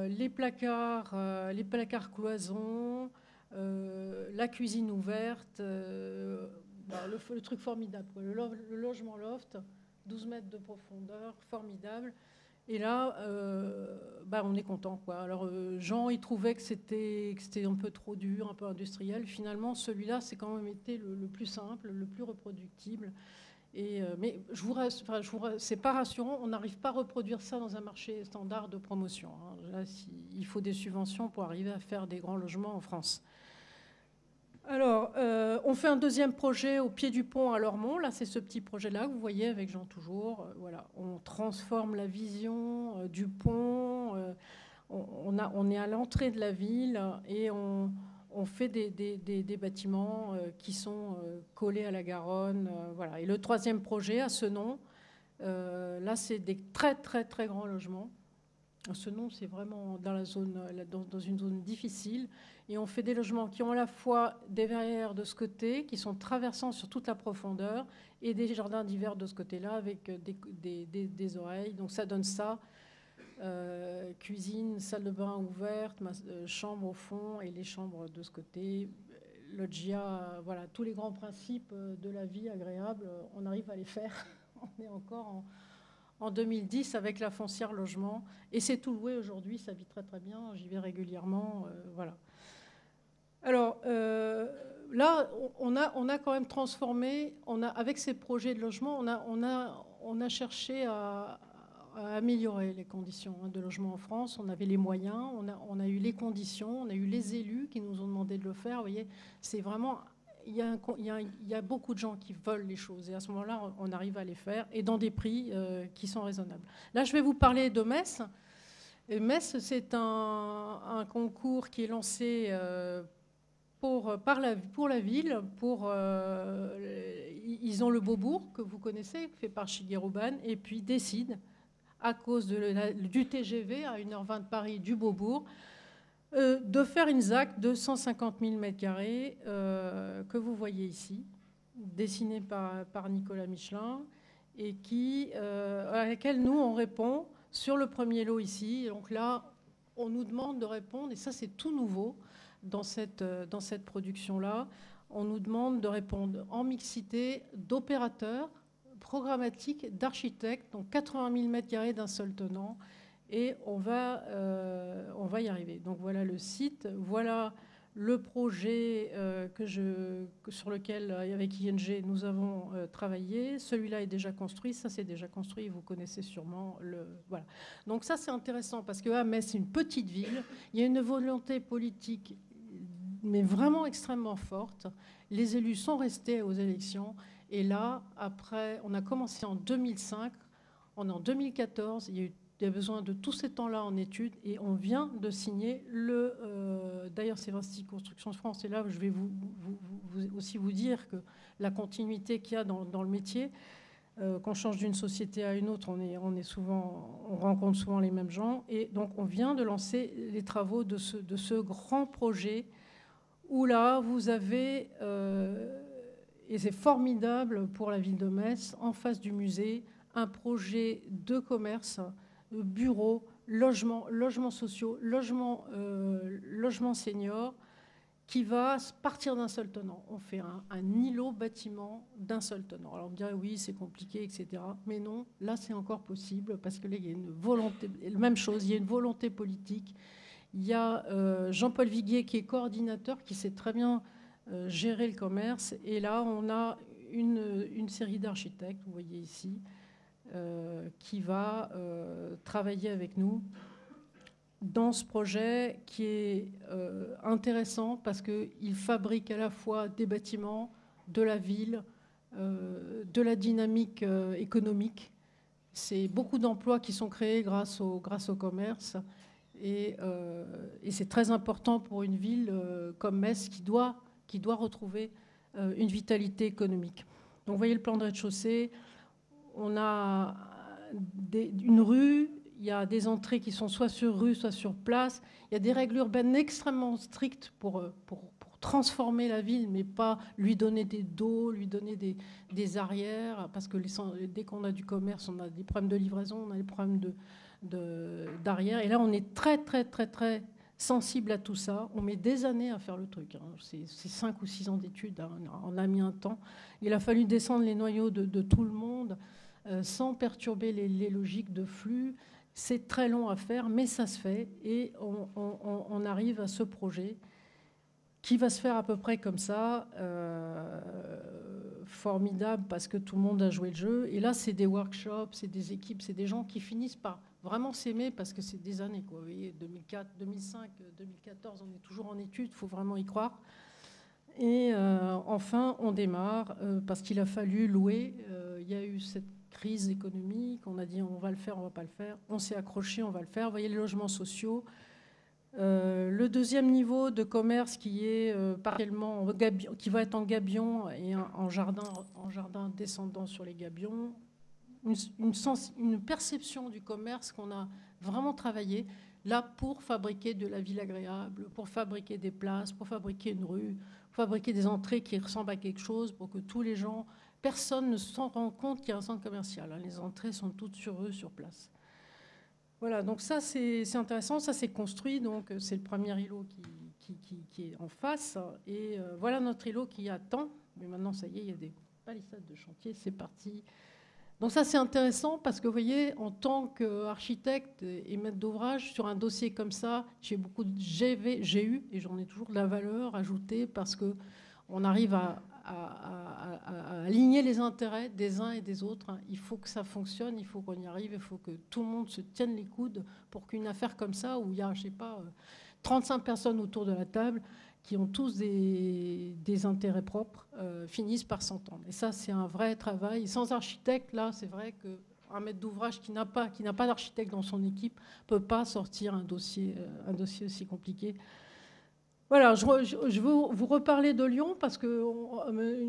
les placards cloisons, la cuisine ouverte, le truc formidable, le logement loft, 12 mètres de profondeur, formidable. Et là, on est content, quoi. Alors, Jean, il trouvait que c'était un peu trop dur, un peu industriel. Finalement, celui-là, c'est quand même été le plus simple, le plus reproductible. Mais c'est pas rassurant, on n'arrive pas à reproduire ça dans un marché standard de promotion. Hein. Là, il faut des subventions pour arriver à faire des grands logements en France. Alors, on fait un deuxième projet au pied du pont à Lormont. Là, c'est ce petit projet-là que vous voyez avec Jean toujours. Voilà, on transforme la vision du pont. On est à l'entrée de la ville et on fait des bâtiments qui sont collés à la Garonne. Voilà. Et le troisième projet, à Senon, là, c'est des très, très, très grands logements. Senon, c'est vraiment dans une zone difficile. Et on fait des logements qui ont à la fois des verrières de ce côté, qui sont traversants sur toute la profondeur, et des jardins d'hiver de ce côté-là, avec des oreilles. Donc ça donne ça. Cuisine, salle de bain ouverte, chambre au fond et les chambres de ce côté. Loggia, voilà, tous les grands principes de la vie agréable, on arrive à les faire. On est encore en 2010 avec la Foncière Logement. Et c'est tout loué aujourd'hui, ça vit très très bien, j'y vais régulièrement. Voilà. Alors là, on a quand même transformé, avec ces projets de logement, on a cherché à améliorer les conditions de logement en France. On avait les moyens, on a eu les conditions, on a eu les élus qui nous ont demandé de le faire. Vous voyez, c'est vraiment... Il y a beaucoup de gens qui veulent les choses et à ce moment-là, on arrive à les faire et dans des prix qui sont raisonnables. Là, je vais vous parler de Metz. Et Metz, c'est un concours qui est lancé pour la ville. Ils ont le Beaubourg, que vous connaissez, fait par Shigeru Ban, et puis décident, à cause du TGV à 1h20 de Paris, du Beaubourg, de faire une ZAC de 150 000 m² que vous voyez ici, dessinée par Nicolas Michelin, et à laquelle nous, on répond sur le premier lot ici. Donc là, on nous demande de répondre, et ça, c'est tout nouveau dans cette production-là. On nous demande de répondre en mixité d'opérateurs, programmatique, d'architectes, donc 80 000 m² d'un seul tenant, et on va y arriver. Donc voilà le site, voilà le projet sur lequel, avec ING, nous avons travaillé. Celui-là est déjà construit, ça c'est déjà construit, vous connaissez sûrement voilà. Donc ça c'est intéressant parce que Metz, c'est une petite ville, il y a une volonté politique, mais vraiment extrêmement forte. Les élus sont restés aux élections. Et là, après, on a commencé en 2005. En 2014, il y a besoin de tous ces temps-là en études. Et on vient de signer d'ailleurs, c'est l'Institut Construction de France. Et là, je vais aussi vous dire que la continuité qu'il y a dans le métier, qu'on change d'une société à une autre, on rencontre souvent les mêmes gens. Et donc, on vient de lancer les travaux de ce grand projet où là, vous avez, et c'est formidable pour la ville de Metz, en face du musée, un projet de commerce, bureaux, logements sociaux, logements seniors, qui va partir d'un seul tenant. On fait un îlot bâtiment d'un seul tenant. Alors on me dirait oui, c'est compliqué, etc. Mais non, là c'est encore possible parce que là il y a une volonté, même chose, il y a une volonté politique. Il y a Jean-Paul Viguier qui est coordinateur, qui sait très bien gérer le commerce. Et là, on a une série d'architectes, vous voyez ici, qui va travailler avec nous dans ce projet qui est intéressant parce qu'il fabrique à la fois des bâtiments, de la ville, de la dynamique économique. C'est beaucoup d'emplois qui sont créés grâce au commerce. Et c'est très important pour une ville comme Metz qui doit retrouver une vitalité économique. Donc vous voyez le plan de rez-de-chaussée. On a une rue, il y a des entrées qui sont soit sur rue, soit sur place. Il y a des règles urbaines extrêmement strictes pour transformer la ville, mais pas lui donner des dos, lui donner des arrières, parce que dès qu'on a du commerce, on a des problèmes de livraison, on a des problèmes d'arrière. Et là, on est très, très, très, très sensible à tout ça. On met des années à faire le truc. C'est 5 ou 6 ans d'études. On a mis un temps. Il a fallu descendre les noyaux de tout le monde sans perturber les logiques de flux. C'est très long à faire, mais ça se fait. Et on arrive à ce projet qui va se faire à peu près comme ça. Formidable parce que tout le monde a joué le jeu. Et là, c'est des workshops, c'est des équipes, c'est des gens qui finissent par vraiment s'aimer parce que c'est des années, quoi. Vous voyez, 2004, 2005, 2014, on est toujours en études, il faut vraiment y croire. Et enfin, on démarre parce qu'il a fallu louer. Il y a eu cette crise économique, on a dit on va le faire, on va pas le faire. On s'est accroché, on va le faire. Vous voyez les logements sociaux. Le deuxième niveau de commerce qui est partiellement qui va être en gabion et en jardin descendant sur les gabions. Une perception du commerce qu'on a vraiment travaillé là pour fabriquer de la ville agréable, pour fabriquer des places, pour fabriquer une rue, pour fabriquer des entrées qui ressemblent à quelque chose, pour que tous les gens, personne ne s'en rend compte qu'il y a un centre commercial. Les entrées sont toutes sur eux, sur place. Voilà, donc ça c'est intéressant, ça c'est construit, donc c'est le premier îlot qui est en face. Et voilà notre îlot qui attend, mais maintenant ça y est, il y a des palissades de chantier, c'est parti. Donc ça, c'est intéressant parce que, vous voyez, en tant qu'architecte et maître d'ouvrage, sur un dossier comme ça, j'ai eu, et j'en ai toujours de la valeur ajoutée parce qu'on arrive à aligner les intérêts des uns et des autres. Il faut que ça fonctionne, il faut qu'on y arrive, il faut que tout le monde se tienne les coudes pour qu'une affaire comme ça, où il y a, je sais pas, 35 personnes autour de la table, qui ont tous des intérêts propres, finissent par s'entendre. Et ça, c'est un vrai travail. Et sans architecte, là, c'est vrai qu'un maître d'ouvrage qui n'a pas d'architecte dans son équipe ne peut pas sortir un dossier aussi compliqué. Voilà, je veux vous reparler de Lyon parce que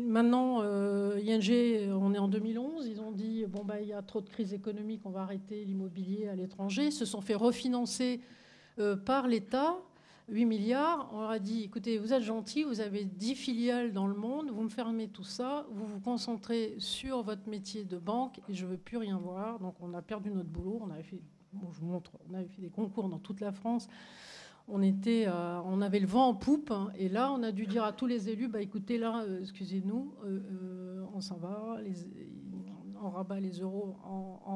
maintenant, ING, on est en 2011, ils ont dit bon, bah, il y a trop de crise économique, on va arrêter l'immobilier à l'étranger. Ils se sont fait refinancer par l'État. 8 milliards, on leur a dit, écoutez, vous êtes gentils, vous avez 10 filiales dans le monde, vous me fermez tout ça, vous vous concentrez sur votre métier de banque et je ne veux plus rien voir. Donc on a perdu notre boulot, on avait fait, bon, je vous montre, on avait fait des concours dans toute la France, on avait le vent en poupe, hein, et là on a dû dire à tous les élus, bah, écoutez, là, excusez-nous, on s'en va, on rabat les euros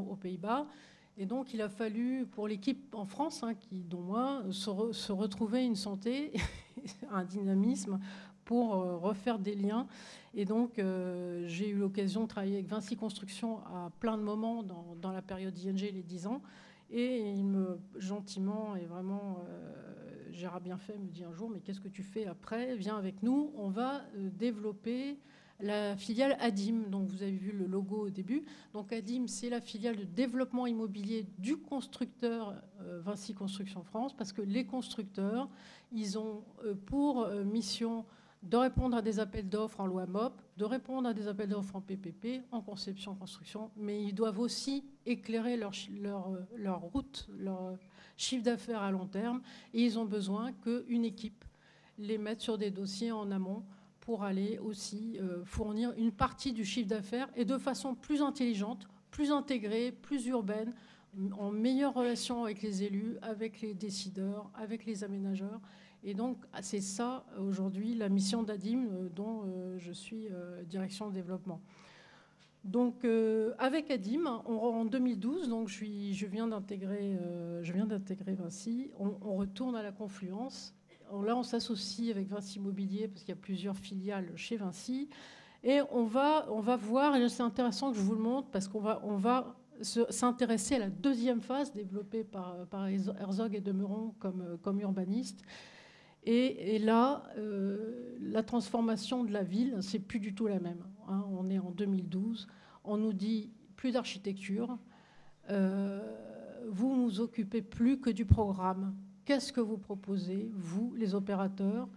aux Pays-Bas. Et donc, il a fallu, pour l'équipe en France, hein, dont moi, se retrouver une santé, un dynamisme pour refaire des liens. Et donc, j'ai eu l'occasion de travailler avec Vinci Construction à plein de moments dans la période ING, les 10 ans. Et il me, gentiment et vraiment, Gérard Bienfait me dit un jour, mais qu'est-ce que tu fais après? Viens avec nous, on va développer la filiale ADIM, dont vous avez vu le logo au début. Donc ADIM, c'est la filiale de développement immobilier du constructeur Vinci Construction France, parce que les constructeurs, ils ont pour mission de répondre à des appels d'offres en loi MOP, de répondre à des appels d'offres en PPP, en conception-construction, mais ils doivent aussi éclairer leur route, leur chiffre d'affaires à long terme, et ils ont besoin qu'une équipe les mette sur des dossiers en amont pour aller aussi fournir une partie du chiffre d'affaires et de façon plus intelligente, plus intégrée, plus urbaine, en meilleure relation avec les élus, avec les décideurs, avec les aménageurs. Et donc, c'est ça, aujourd'hui, la mission d'ADIM, dont je suis direction de développement. Donc, avec ADIM, en 2012, donc je viens d'intégrer Vinci, on retourne à la confluence. Là, on s'associe avec Vinci Immobilier parce qu'il y a plusieurs filiales chez Vinci. Et on va voir, et c'est intéressant que je vous le montre, parce qu'on va s'intéresser à la deuxième phase développée par Herzog et de Meuron comme urbaniste. Et là, la transformation de la ville, c'est plus du tout la même. Hein. On est en 2012, on nous dit plus d'architecture, vous ne vous occupez plus que du programme. Qu'est-ce que vous proposez, vous, les opérateurs?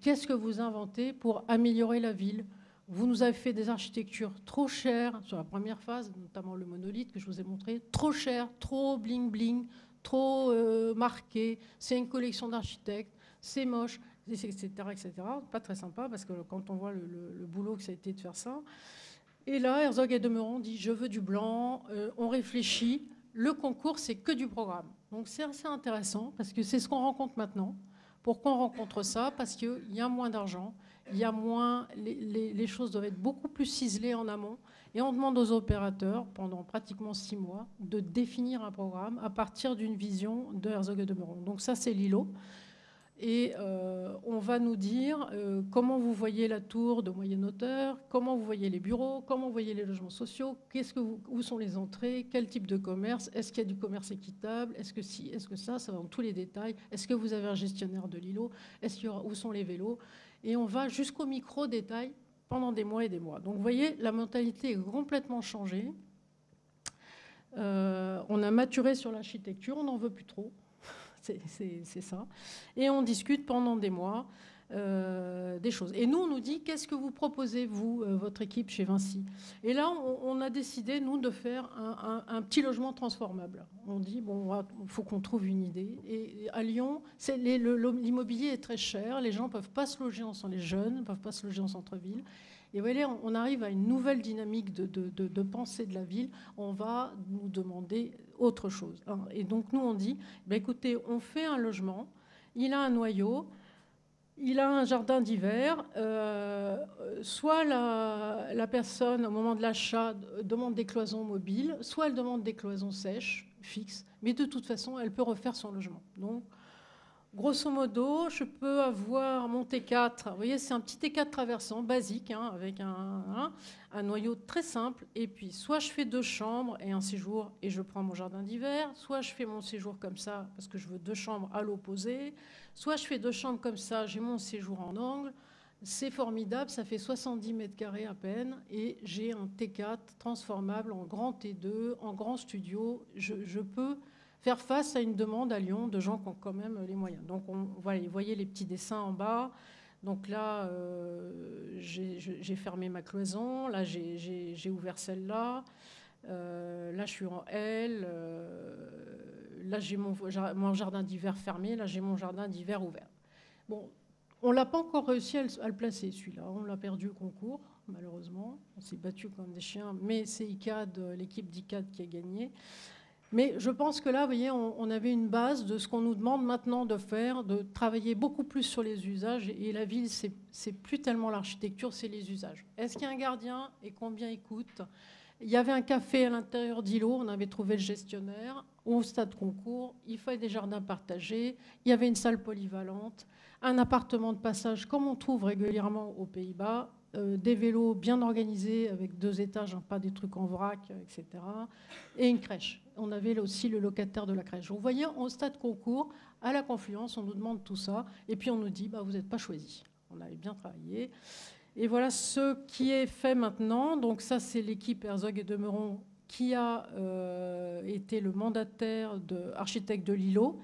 Qu'est-ce que vous inventez pour améliorer la ville? Vous nous avez fait des architectures trop chères sur la première phase, notamment le monolithe que je vous ai montré, trop cher, trop bling-bling, trop marqué, c'est une collection d'architectes, c'est moche, etc., etc. Pas très sympa parce que quand on voit le boulot que ça a été de faire ça. Et là, Herzog et de Meuron dit je veux du blanc, on réfléchit, le concours c'est que du programme. Donc c'est assez intéressant parce que c'est ce qu'on rencontre maintenant. Pourquoi on rencontre ça? Parce qu'il y a moins d'argent, il y a moins, les choses doivent être beaucoup plus ciselées en amont. Et on demande aux opérateurs, pendant pratiquement 6 mois, de définir un programme à partir d'une vision de Herzog et de Meuron. Donc ça, c'est l'îlot. Et on va nous dire comment vous voyez la tour de moyenne hauteur, comment vous voyez les bureaux, comment vous voyez les logements sociaux, où sont les entrées, quel type de commerce, est-ce qu'il y a du commerce équitable, est-ce que si, est-ce que ça va dans tous les détails, est-ce que vous avez un gestionnaire de l'îlot, où sont les vélos, et on va jusqu'au micro-détail pendant des mois et des mois. Donc vous voyez, la mentalité est complètement changée. On a maturé sur l'architecture, on n'en veut plus trop. C'est ça. Et on discute pendant des mois des choses. Et nous, on nous dit, qu'est-ce que vous proposez, vous, votre équipe chez Vinci? Et là, on a décidé, nous, de faire un petit logement transformable. On dit, bon, il faut qu'on trouve une idée. Et à Lyon, l'immobilier est très cher. Les gens ne peuvent pas se loger les jeunes ne peuvent pas se loger en centre-ville. Et vous voyez, on arrive à une nouvelle dynamique de pensée de la ville. On va nous demander autre chose. Et donc, nous, on dit, écoutez, on fait un logement, il a un noyau, il a un jardin d'hiver. Soit la personne, au moment de l'achat, demande des cloisons mobiles, soit elle demande des cloisons sèches, fixes, mais de toute façon, elle peut refaire son logement. Donc, grosso modo, je peux avoir mon T4. Vous voyez, c'est un petit T4 traversant, basique, hein, avec un noyau très simple. Et puis, soit je fais 2 chambres et un séjour et je prends mon jardin d'hiver, soit je fais mon séjour comme ça parce que je veux 2 chambres à l'opposé, soit je fais 2 chambres comme ça, j'ai mon séjour en angle. C'est formidable, ça fait 70 mètres carrés à peine et j'ai un T4 transformable en grand T2, en grand studio. Je peux faire face à une demande à Lyon de gens qui ont quand même les moyens. Donc, voilà, vous voyez les petits dessins en bas. Donc là, j'ai fermé ma cloison. Là, j'ai ouvert celle-là. Là, je suis en L. Là, j'ai mon jardin d'hiver fermé. Là, j'ai mon jardin d'hiver ouvert. Bon, on n'a pas encore réussi à le placer, celui-là. On l'a perdu au concours, malheureusement. On s'est battu comme des chiens. Mais c'est ICAD, l'équipe d'ICAD qui a gagné. Mais je pense que là, vous voyez, on avait une base de ce qu'on nous demande maintenant de faire, de travailler beaucoup plus sur les usages. Et la ville, c'est plus tellement l'architecture, c'est les usages. Est-ce qu'il y a un gardien et combien il coûte? Il y avait un café à l'intérieur d'îlot, on avait trouvé le gestionnaire. Au stade concours, il fallait des jardins partagés, il y avait une salle polyvalente, un appartement de passage comme on trouve régulièrement aux Pays-Bas, des vélos bien organisés avec 2 étages, hein, pas des trucs en vrac, etc. Et une crèche. On avait aussi le locataire de la crèche. Vous voyez, au stade concours, à la Confluence, on nous demande tout ça, et puis on nous dit, bah, vous n'êtes pas choisi. On avait bien travaillé. Et voilà ce qui est fait maintenant. Donc ça, c'est l'équipe Herzog et Demeron qui a été le mandataire architecte de l'îlot,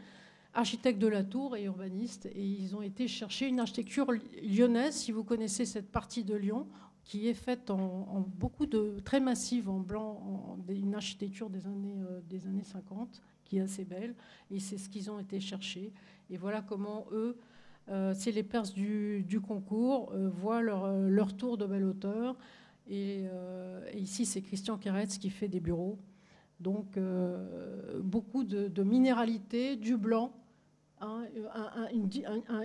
architecte de la tour et urbaniste. Et ils ont été chercher une architecture lyonnaise, si vous connaissez cette partie de Lyon, qui est faite en beaucoup de très massive, en blanc, une architecture des années 50, qui est assez belle. Et c'est ce qu'ils ont été chercher. Et voilà comment eux, c'est les Perses du concours, voient leur tour de belle hauteur. Et ici, c'est Christian Keretz qui fait des bureaux. Donc, beaucoup de minéralité, du blanc, hein,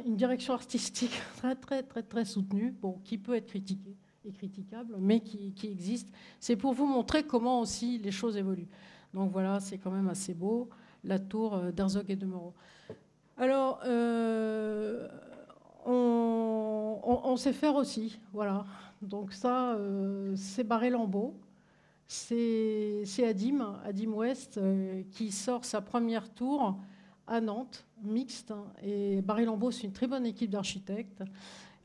une direction artistique très, très, très, très soutenue, bon, qui peut être critiquée et critiquable, mais qui existe. C'est pour vous montrer comment aussi les choses évoluent. Donc voilà, c'est quand même assez beau, la tour d'Herzog et Demeron. Alors, on sait faire aussi, voilà. Donc ça, c'est Barré-Lambeau. C'est Adim Ouest, qui sort sa première tour à Nantes, mixte. Et Barré-Lambeau, c'est une très bonne équipe d'architectes.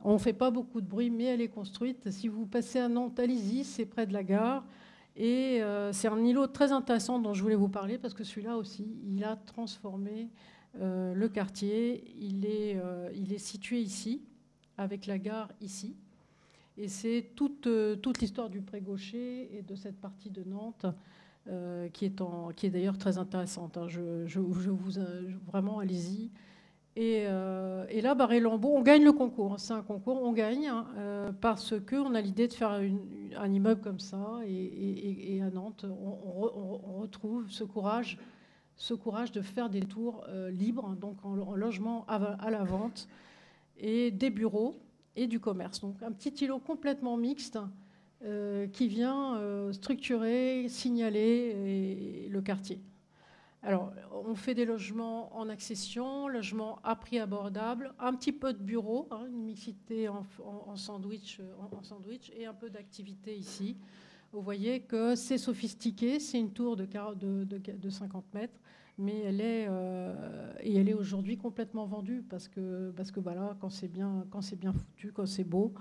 On ne fait pas beaucoup de bruit, mais elle est construite. Si vous passez à Nantes, allez-y, c'est près de la gare. Et c'est un îlot très intéressant dont je voulais vous parler, parce que celui-là aussi, il a transformé le quartier. Il est situé ici, avec la gare ici. Et c'est toute l'histoire du Pré-Gaucher et de cette partie de Nantes qui est d'ailleurs très intéressante. Hein. Vraiment, allez-y. Et là, Barré-Lambeau, on gagne le concours. C'est un concours, on gagne, hein, parce qu'on a l'idée de faire un immeuble comme ça. Et à Nantes, on retrouve ce courage de faire des tours libres, donc en logement à la vente, et des bureaux et du commerce. Donc un petit îlot complètement mixte qui vient structurer, signaler le quartier. Alors, on fait des logements en accession, logements à prix abordable, un petit peu de bureaux, hein, une mixité en sandwich, et un peu d'activité ici. Vous voyez que c'est sophistiqué, c'est une tour de 50 mètres, mais elle est aujourd'hui complètement vendue parce que voilà, quand c'est bien foutu, quand c'est beau,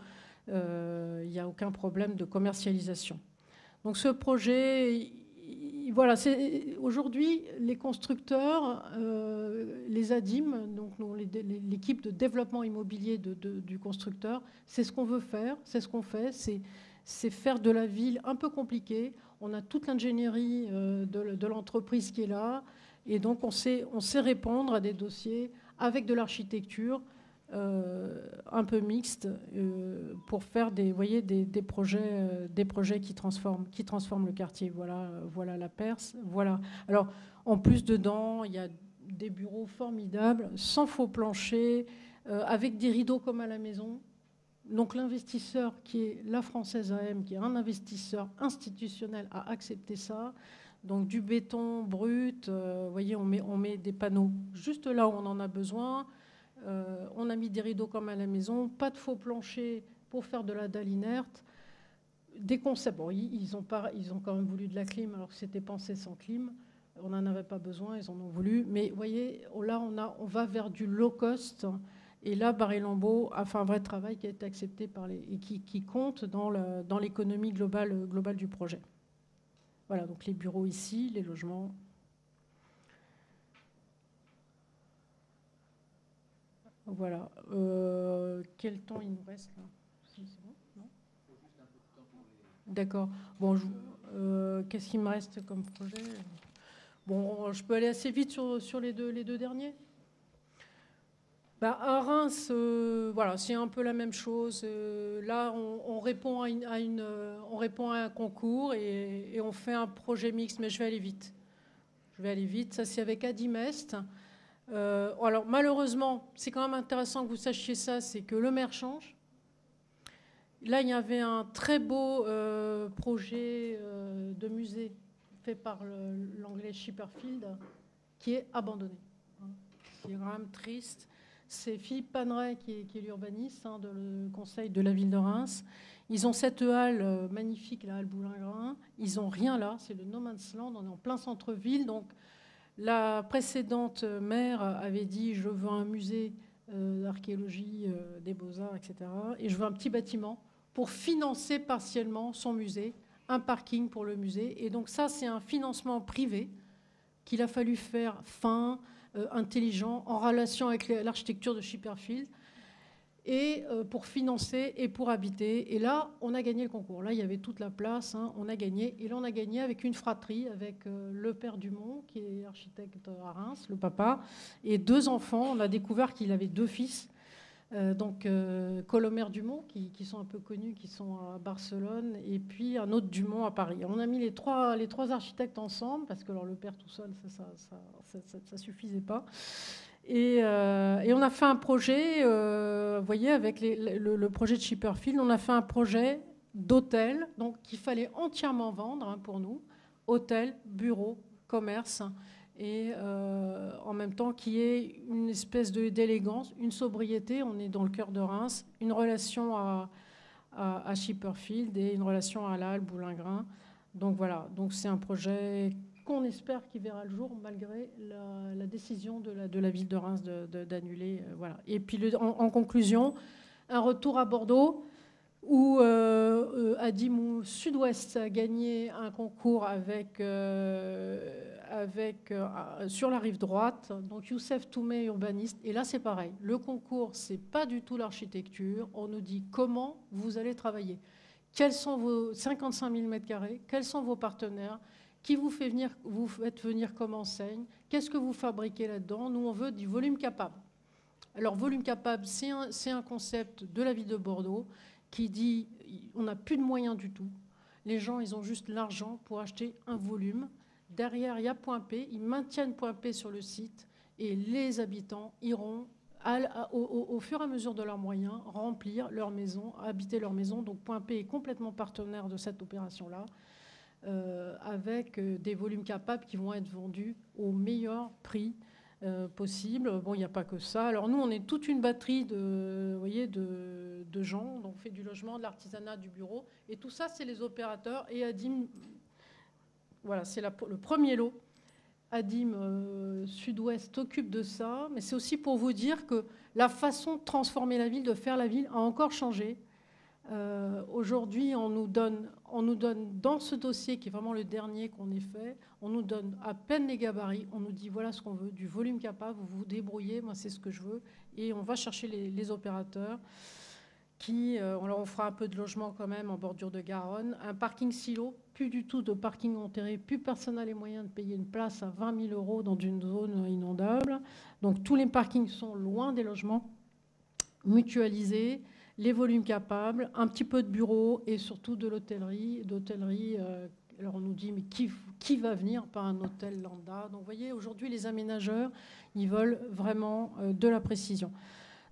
il n'y a aucun problème de commercialisation. Donc ce projet, voilà, aujourd'hui les constructeurs, les ADIM, donc l'équipe de développement immobilier du constructeur, c'est ce qu'on veut faire, c'est ce qu'on fait, c'est faire de la ville un peu compliquée. On a toute l'ingénierie de l'entreprise qui est là, et donc on sait répondre à des dossiers avec de l'architecture un peu mixte pour faire des projets qui transforment le quartier. Voilà la Perse. Voilà. Alors, en plus, dedans, il y a des bureaux formidables, sans faux plancher, avec des rideaux comme à la maison. Donc l'investisseur qui est la Française AM, qui est un investisseur institutionnel, a accepté ça. Donc du béton brut, vous voyez, on met des panneaux juste là où on en a besoin. On a mis des rideaux comme à la maison, pas de faux plancher pour faire de la dalle inerte. Des concepts, bon, ils ont quand même voulu de la clim alors que c'était pensé sans clim. On n'en avait pas besoin, ils en ont voulu. Mais vous voyez, là, on va vers du low cost. Et là, Barry Lambeau a fait un vrai travail qui a été accepté et qui compte dans l'économie globale du projet. Voilà, donc les bureaux ici, les logements. Voilà. Quel temps il nous reste là? C'est bon, non? D'accord. Bon, qu'est-ce qu'il me reste comme projet? Bon, je peux aller assez vite sur les deux derniers. À Reims, voilà, c'est un peu la même chose. Là, on répond à un concours et on fait un projet mixte, mais je vais aller vite. Ça, c'est avec Adimest. Alors, malheureusement, c'est quand même intéressant que vous sachiez ça, c'est que le maire change. Là, il y avait un très beau projet de musée fait par l'anglais Chipperfield qui est abandonné. C'est quand même triste. C'est Philippe Paneret qui est l'urbaniste le conseil de la ville de Reims. Ils ont cette halle magnifique, la halle Boulingrin. Ils n'ont rien là, c'est le no man's land, on est en plein centre-ville. Donc la précédente maire avait dit « je veux un musée d'archéologie, des beaux-arts, etc. Et je veux un petit bâtiment pour financer partiellement son musée, un parking pour le musée. » Et donc ça, c'est un financement privé qu'il a fallu faire fin, intelligent, en relation avec l'architecture de Chipperfield, et pour financer et pour habiter. Et là, on a gagné le concours. Là, il y avait toute la place, on a gagné. Et là, on a gagné avec une fratrie, avec le père Dumont, qui est architecte à Reims, le papa, et 2 enfants. On a découvert qu'il avait 2 fils. Donc Colomer Dumont, qui sont un peu connus, qui sont à Barcelone, et puis un autre Dumont à Paris. On a mis les trois architectes ensemble, parce que alors, le père tout seul, ça suffisait pas. Et on a fait un projet, vous voyez, avec le projet de Chipperfield, on a fait un projet d'hôtel, donc qu'il fallait entièrement vendre pour nous, hôtel, bureau, commerce, et en même temps qui est une espèce d'élégance, une sobriété. On est dans le cœur de Reims, une relation à Chipperfield et une relation à la halle Boulingrin. Donc voilà, donc c'est un projet qu'on espère qu'il verra le jour malgré la décision de la ville de Reims d'annuler. Voilà. Et puis en conclusion, un retour à Bordeaux, où Adim Sud-Ouest a gagné un concours sur la rive droite, donc Youssef Toumé, urbaniste. Et là, c'est pareil. Le concours, c'est pas du tout l'architecture. On nous dit comment vous allez travailler. Quels sont vos 55 000 m²? Quels sont vos partenaires? Qui vous faites venir comme enseigne? Qu'est-ce que vous fabriquez là-dedans? Nous, on veut du volume capable. Alors, volume capable, c'est un concept de la ville de Bordeaux qui dit on n'a plus de moyens du tout. Les gens, ils ont juste l'argent pour acheter un volume. Derrière, il y a Point P. Ils maintiennent Point P sur le site et les habitants iront, au fur et à mesure de leurs moyens, remplir leur maison, habiter leur maison. Donc Point P est complètement partenaire de cette opération-là, avec des volumes capables qui vont être vendus au meilleur prix possible. Bon, il n'y a pas que ça. Alors nous, on est toute une batterie de gens. Donc on fait du logement, de l'artisanat, du bureau. Et tout ça, c'est les opérateurs. Et Adim, voilà, c'est le premier lot. Adim Sud-Ouest s'occupe de ça. Mais c'est aussi pour vous dire que la façon de transformer la ville, de faire la ville, a encore changé. Aujourd'hui, on nous donne dans ce dossier, qui est vraiment le dernier qu'on ait fait, on nous donne à peine les gabarits, on nous dit voilà ce qu'on veut, du volume capable, vous vous débrouillez, moi c'est ce que je veux, et on va chercher les opérateurs alors on fera un peu de logement quand même en bordure de Garonne, un parking silo, plus du tout de parking enterré, plus personne n'a les moyens de payer une place à 20 000 € dans une zone inondable, donc tous les parkings sont loin des logements, mutualisés, les volumes capables, un petit peu de bureau et surtout de l'hôtellerie. Alors on nous dit, mais qui va venir par un hôtel lambda? Donc vous voyez, aujourd'hui, les aménageurs, ils veulent vraiment de la précision.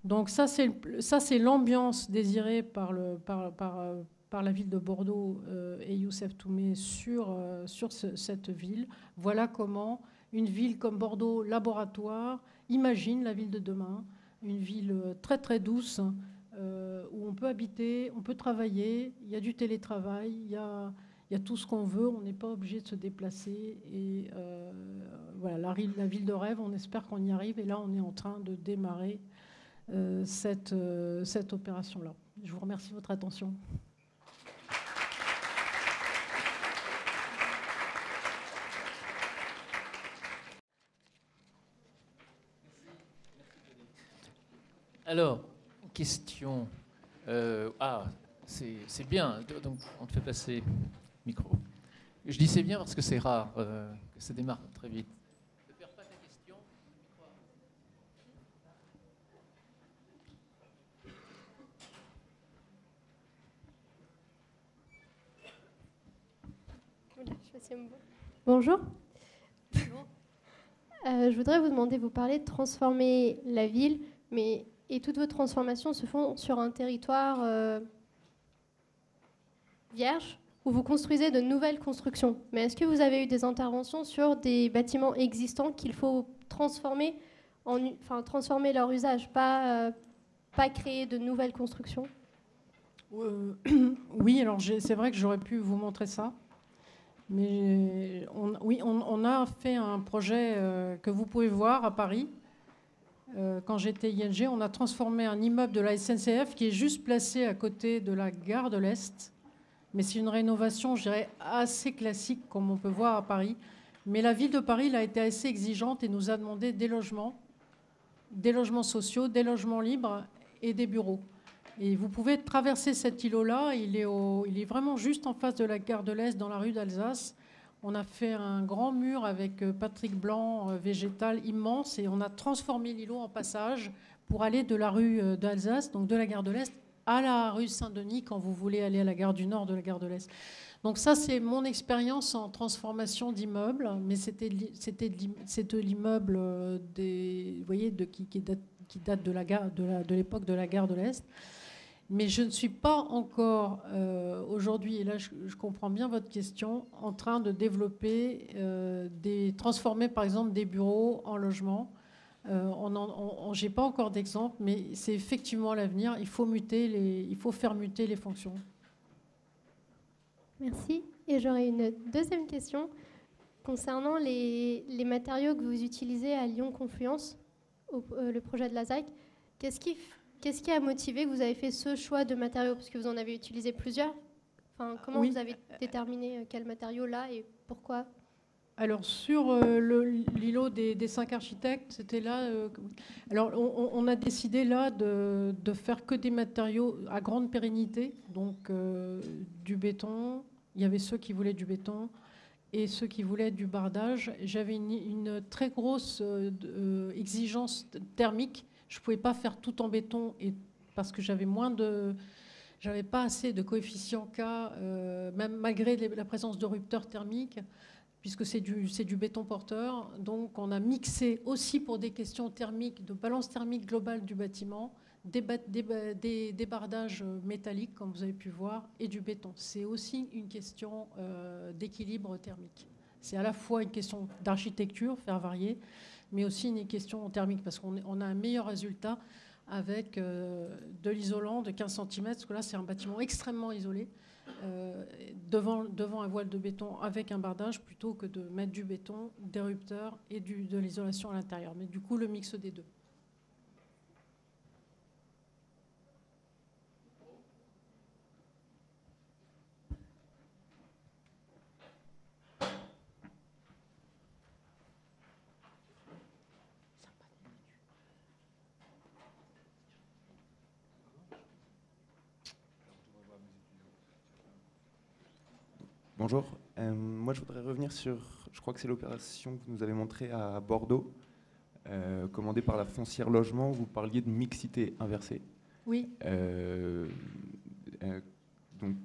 Donc ça, c'est l'ambiance désirée par la ville de Bordeaux et Youssef Toumé sur cette ville. Voilà comment une ville comme Bordeaux, laboratoire, imagine la ville de demain, une ville très très douce, où on peut habiter, on peut travailler, il y a du télétravail, il y a tout ce qu'on veut, on n'est pas obligé de se déplacer. Et voilà, la ville de rêve, on espère qu'on y arrive. Et là, on est en train de démarrer cette opération-là. Je vous remercie de votre attention. Alors, question. C'est bien, donc on te fait passer le micro. Je dis c'est bien parce que c'est rare que ça démarre très vite. Ne perds pas ta question. Bonjour. Je voudrais vous demander, vous parlez de transformer la ville, et toutes vos transformations se font sur un territoire vierge où vous construisez de nouvelles constructions. Mais est-ce que vous avez eu des interventions sur des bâtiments existants qu'il faut transformer, transformer leur usage, pas créer de nouvelles constructions? Oui, alors c'est vrai que j'aurais pu vous montrer ça. Mais on a fait un projet que vous pouvez voir à Paris. Quand j'étais ING, on a transformé un immeuble de la SNCF qui est juste placé à côté de la gare de l'Est. Mais c'est une rénovation, je dirais, assez classique, comme on peut voir à Paris. Mais la ville de Paris a été assez exigeante et nous a demandé des logements sociaux, des logements libres et des bureaux. Et vous pouvez traverser cet îlot-là, il est vraiment juste en face de la gare de l'Est, dans la rue d'Alsace. On a fait un grand mur avec Patrick Blanc, végétal immense, et on a transformé l'îlot en passage pour aller de la rue d'Alsace, donc de la gare de l'Est, à la rue Saint-Denis, quand vous voulez aller à la gare du Nord de la gare de l'Est. Donc ça, c'est mon expérience en transformation d'immeubles, mais c'était de l'immeuble vous voyez, qui date de l'époque de la gare de l'Est. Mais je ne suis pas encore aujourd'hui, et là je comprends bien votre question, en train de développer, transformer par exemple des bureaux en logements. Je n'ai pas encore d'exemple, mais c'est effectivement l'avenir. Il faut faire muter les fonctions. Merci. Et j'aurais une deuxième question concernant les matériaux que vous utilisez à Lyon Confluence, le projet de la ZAC. Qu'est-ce qui a motivé que vous avez fait ce choix de matériaux? Parce que vous en avez utilisé plusieurs. Comment vous avez déterminé quel matériau là et pourquoi? Alors, sur l'îlot des 5 architectes, c'était là. Alors, on a décidé là de faire que des matériaux à grande pérennité. Donc, du béton. Il y avait ceux qui voulaient du béton et ceux qui voulaient du bardage. J'avais une très grosse exigence thermique. Je ne pouvais pas faire tout en béton parce que j'avais pas assez de coefficient K, même malgré la présence de rupteurs thermiques, puisque c'est du béton porteur. Donc on a mixé aussi pour des questions thermiques, de balance thermique globale du bâtiment, des bardages métalliques, comme vous avez pu voir, et du béton. C'est aussi une question d'équilibre thermique. C'est à la fois une question d'architecture, faire varier, mais aussi une question thermique, parce qu'on a un meilleur résultat avec de l'isolant de 15 cm, parce que là, c'est un bâtiment extrêmement isolé, devant un voile de béton avec un bardage, plutôt que de mettre du béton, des rupteurs et de l'isolation à l'intérieur. Mais du coup, le mix des deux. Bonjour, moi je voudrais revenir sur, je crois que c'est l'opération que vous nous avez montrée à Bordeaux, commandée par la Foncière Logement, où vous parliez de mixité inversée. Oui. Donc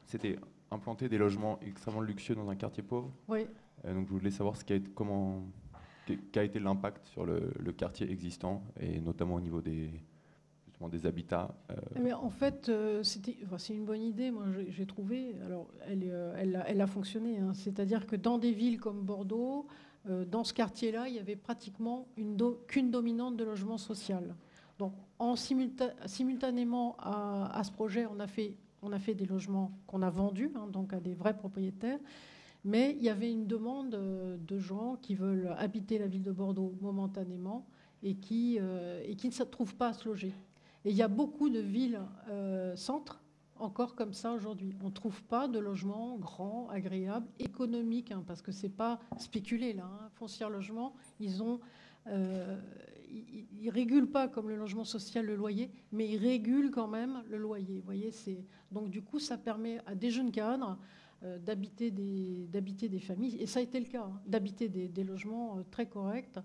c'était implanter des logements extrêmement luxueux dans un quartier pauvre. Oui. Donc je voulais savoir qu'a été l'impact sur le quartier existant, et notamment au niveau des justement des habitats. Mais en fait, c'est une bonne idée, moi j'ai trouvé. Alors, elle a fonctionné. Hein. C'est-à-dire que dans des villes comme Bordeaux, dans ce quartier-là, il y avait pratiquement qu'une dominante de logement social. Donc, simultanément à ce projet, on a fait des logements qu'on a vendus, hein, donc à des vrais propriétaires. Mais il y avait une demande de gens qui veulent habiter la ville de Bordeaux momentanément et qui ne se trouvent pas à se loger. Et il y a beaucoup de villes centres encore comme ça aujourd'hui. On ne trouve pas de logements grands, agréables, économiques, hein, parce que ce n'est pas spéculé là. Hein. Foncière Logement, ils régulent pas comme le logement social le loyer, mais ils régulent quand même le loyer. Vous voyez, donc du coup, ça permet à des jeunes cadres d'habiter des familles, et ça a été le cas, hein, d'habiter des logements très corrects,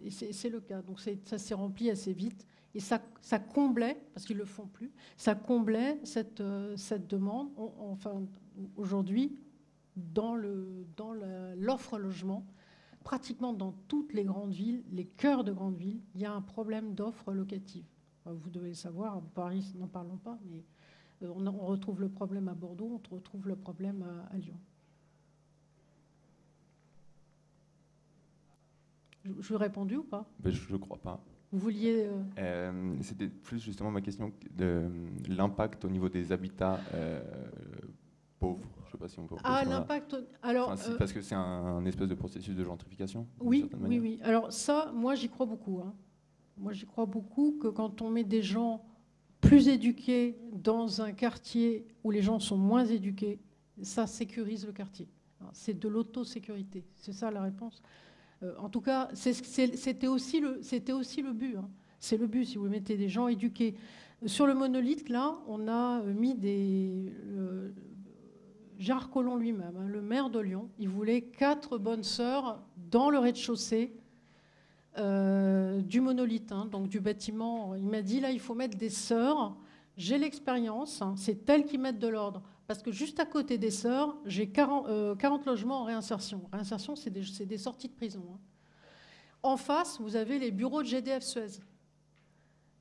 et c'est le cas. Donc ça s'est rempli assez vite, et ça comblait, parce qu'ils ne le font plus, ça comblait cette demande. Enfin, aujourd'hui, dans l'offre logement, pratiquement dans toutes les grandes villes, les cœurs de grandes villes, il y a un problème d'offre locative. Vous devez le savoir, à Paris, n'en parlons pas, mais on retrouve le problème à Bordeaux, on retrouve le problème à Lyon. Je vous ai répondu ou pas? Je ne crois pas. Vous vouliez... C'était plus justement ma question de l'impact au niveau des habitats pauvres. Je ne sais pas si on peut... l'impact... Alors, parce que c'est un espèce de processus de gentrification. Oui. Alors ça, moi, j'y crois beaucoup. Hein. Moi, j'y crois beaucoup que quand on met des gens plus éduqués dans un quartier où les gens sont moins éduqués, ça sécurise le quartier. C'est de l'autosécurité. C'est ça la réponse. En tout cas, c'était aussi le but. Hein. C'est le but, si vous mettez des gens éduqués. Sur le monolithe, là, on a mis Gérard Collomb lui-même, hein, le maire de Lyon, il voulait 4 bonnes sœurs dans le rez-de-chaussée du monolithe, hein, donc du bâtiment. Il m'a dit, là, il faut mettre des sœurs. J'ai l'expérience, hein, c'est elles qui mettent de l'ordre. Parce que juste à côté des sœurs, j'ai 40 logements en réinsertion. Réinsertion, c'est des sorties de prison. Hein. En face, vous avez les bureaux de GDF Suez.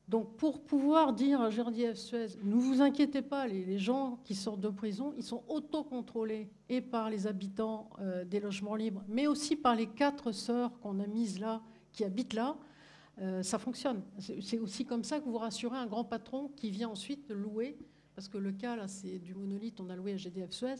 Donc pour pouvoir dire à GDF Suez, ne vous inquiétez pas, les gens qui sortent de prison, ils sont autocontrôlés et par les habitants des logements libres, mais aussi par les 4 sœurs qu'on a mises là, qui habitent là, ça fonctionne. C'est aussi comme ça que vous rassurez un grand patron qui vient ensuite louer, parce que le cas là, c'est du monolithe, on a loué à GDF Suez.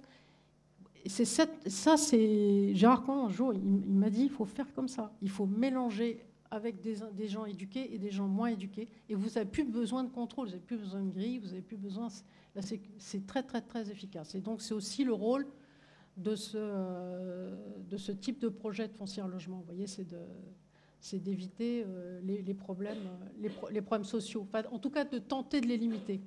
Et c'est Gérard Collomb, un jour, il m'a dit, il faut faire comme ça, il faut mélanger avec des gens éduqués et des gens moins éduqués, et vous n'avez plus besoin de contrôle, vous n'avez plus besoin de grille, vous n'avez plus besoin... Là, c'est très, très, très efficace. Et donc, c'est aussi le rôle de ce type de projet de foncière logement. Vous voyez, c'est d'éviter les problèmes sociaux. Enfin, en tout cas, de tenter de les limiter.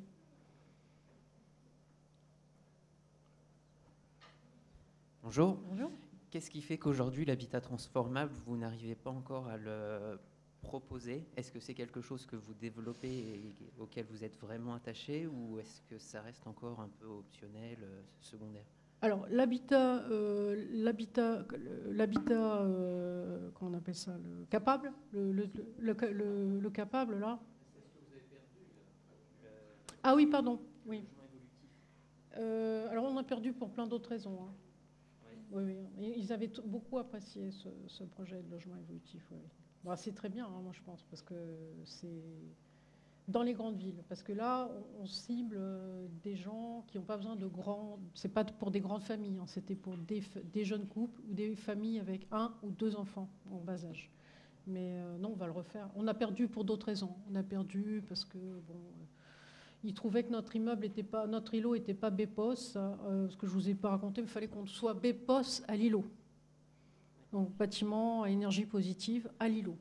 Bonjour. Bonjour. Qu'est-ce qui fait qu'aujourd'hui, l'habitat transformable, vous n'arrivez pas encore à le proposer? Est-ce que c'est quelque chose que vous développez et auquel vous êtes vraiment attaché, ou est-ce que ça reste encore un peu optionnel, secondaire? Alors, l'habitat, comment on appelle ça, le capable, le capable, là. Ah oui, pardon, oui. Alors, on a perdu pour plein d'autres raisons. Hein. Oui. Ils avaient beaucoup apprécié ce projet de logement évolutif. Oui. Bon, c'est très bien, hein, moi, je pense, parce que c'est dans les grandes villes. Parce que là, on cible des gens qui n'ont pas besoin de grands... C'est pas pour des grandes familles, hein, c'était pour des jeunes couples ou des familles avec 1 ou 2 enfants en bas âge. Mais non, on va le refaire. On a perdu pour d'autres raisons. On a perdu parce que, bon... Ils trouvaient que notre îlot n'était pas BPOS, ce que je ne vous ai pas raconté, mais il fallait qu'on soit BPOS à l'îlot. Donc bâtiment à énergie positive à l'îlot.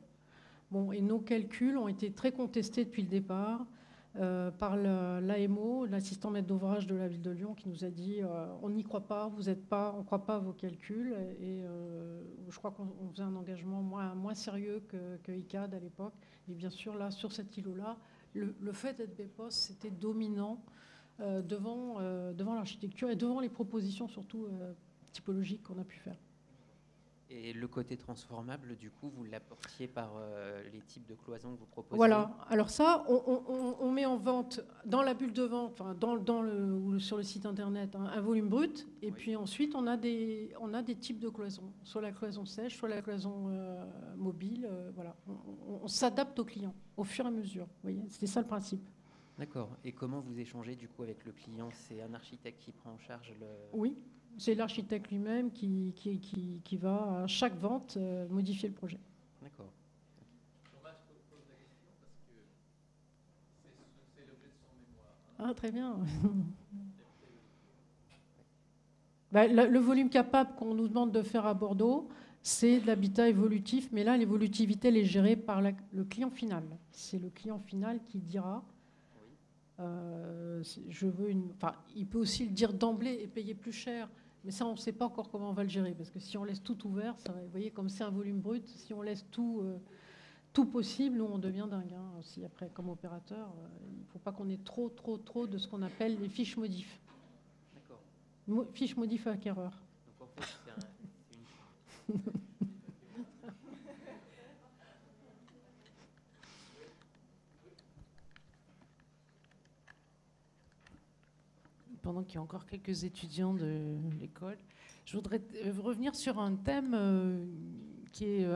Bon, et nos calculs ont été très contestés depuis le départ par l'AMO, l'assistant maître d'ouvrage de la ville de Lyon, qui nous a dit on n'y croit pas, on ne croit pas à vos calculs. Et je crois qu'on faisait un engagement moins sérieux que ICAD à l'époque. Et bien sûr, là, sur cet îlot-là, le fait d'être BPOS, c'était dominant devant, l'architecture et devant les propositions surtout typologiques qu'on a pu faire. Et le côté transformable, du coup, vous l'apportiez par les types de cloisons que vous proposez? Voilà, alors ça, on met en vente dans la bulle de vente, enfin, ou sur le site internet, hein, un volume brut, et puis ensuite on a des types de cloisons, soit la cloison sèche, soit la cloison mobile, voilà. On s'adapte aux clients au fur et à mesure, vous voyez, c'était ça le principe. D'accord. Et comment vous échangez du coup avec le client? C'est un architecte qui prend en charge le... Oui, c'est l'architecte lui-même qui va à chaque vente modifier le projet. D'accord. Ah, très bien. Bah, le volume capable qu'on nous demande de faire à Bordeaux, c'est de l'habitat évolutif, mais là, l'évolutivité, elle est gérée par le client final. C'est le client final qui dira, je veux une... Enfin, il peut aussi le dire d'emblée et payer plus cher, mais ça, on ne sait pas encore comment on va le gérer, parce que si on laisse tout ouvert, ça, vous voyez, comme c'est un volume brut, si on laisse tout possible, nous, on devient dingue hein, aussi, après, comme opérateur. Il ne faut pas qu'on ait trop de ce qu'on appelle les fiches modifs. D'accord. Fiches modifs acquéreurs. Donc en fait, c'est une... Pendant qu'il y a encore quelques étudiants de l'école, je voudrais revenir sur un thème qui est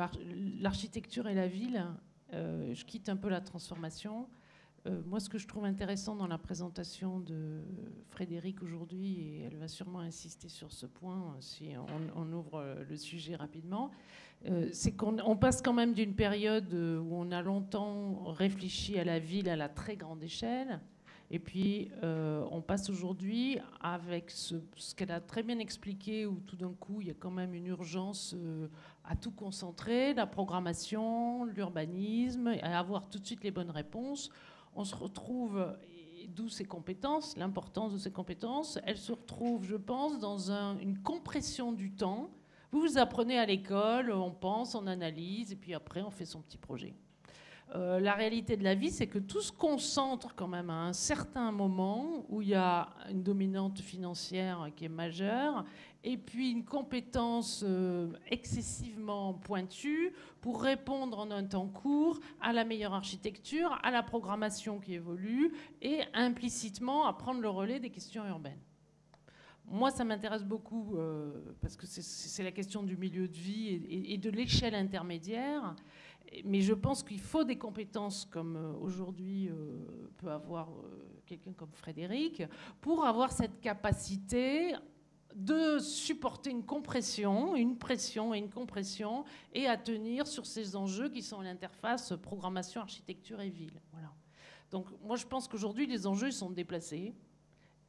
l'architecture et la ville. Je quitte un peu la transformation. Moi, ce que je trouve intéressant dans la présentation de Frédéric aujourd'hui, et elle va sûrement insister sur ce point si on ouvre le sujet rapidement, c'est qu'on passe quand même d'une période où on a longtemps réfléchi à la ville à la très grande échelle. Et puis, on passe aujourd'hui avec ce qu'elle a très bien expliqué, où tout d'un coup, il y a quand même une urgence à tout concentrer, la programmation, l'urbanisme, à avoir tout de suite les bonnes réponses. On se retrouve, d'où ces compétences, l'importance de ces compétences, elles se retrouvent, je pense, dans une compression du temps. Vous apprenez à l'école, on pense, on analyse, et puis après, on fait son petit projet. La réalité de la vie, c'est que tout se concentre quand même à un certain moment où il y a une dominante financière qui est majeure et puis une compétence excessivement pointue pour répondre en un temps court à la meilleure architecture, à la programmation qui évolue et implicitement à prendre le relais des questions urbaines. Moi, ça m'intéresse beaucoup parce que c'est la question du milieu de vie et de l'échelle intermédiaire. Mais je pense qu'il faut des compétences comme aujourd'hui peut avoir quelqu'un comme Frédéric pour avoir cette capacité de supporter une compression, une pression et une compression et à tenir sur ces enjeux qui sont l'interface programmation, architecture et ville. Voilà. Donc moi je pense qu'aujourd'hui les enjeux ils sont déplacés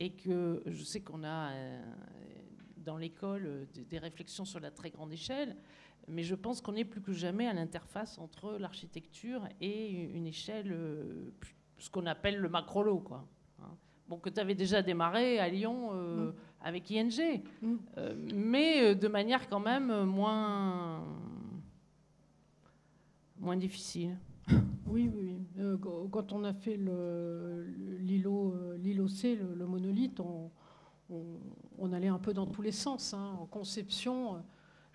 et que je sais qu'on a dans l'école des réflexions sur la très grande échelle. Mais je pense qu'on est plus que jamais à l'interface entre l'architecture et une échelle, ce qu'on appelle le macro-lot, quoi. Bon, que tu avais déjà démarré à Lyon avec ING, mais de manière quand même moins difficile. Oui. Quand on a fait l'îlot C, le monolithe, on allait un peu dans tous les sens. Hein. En conception...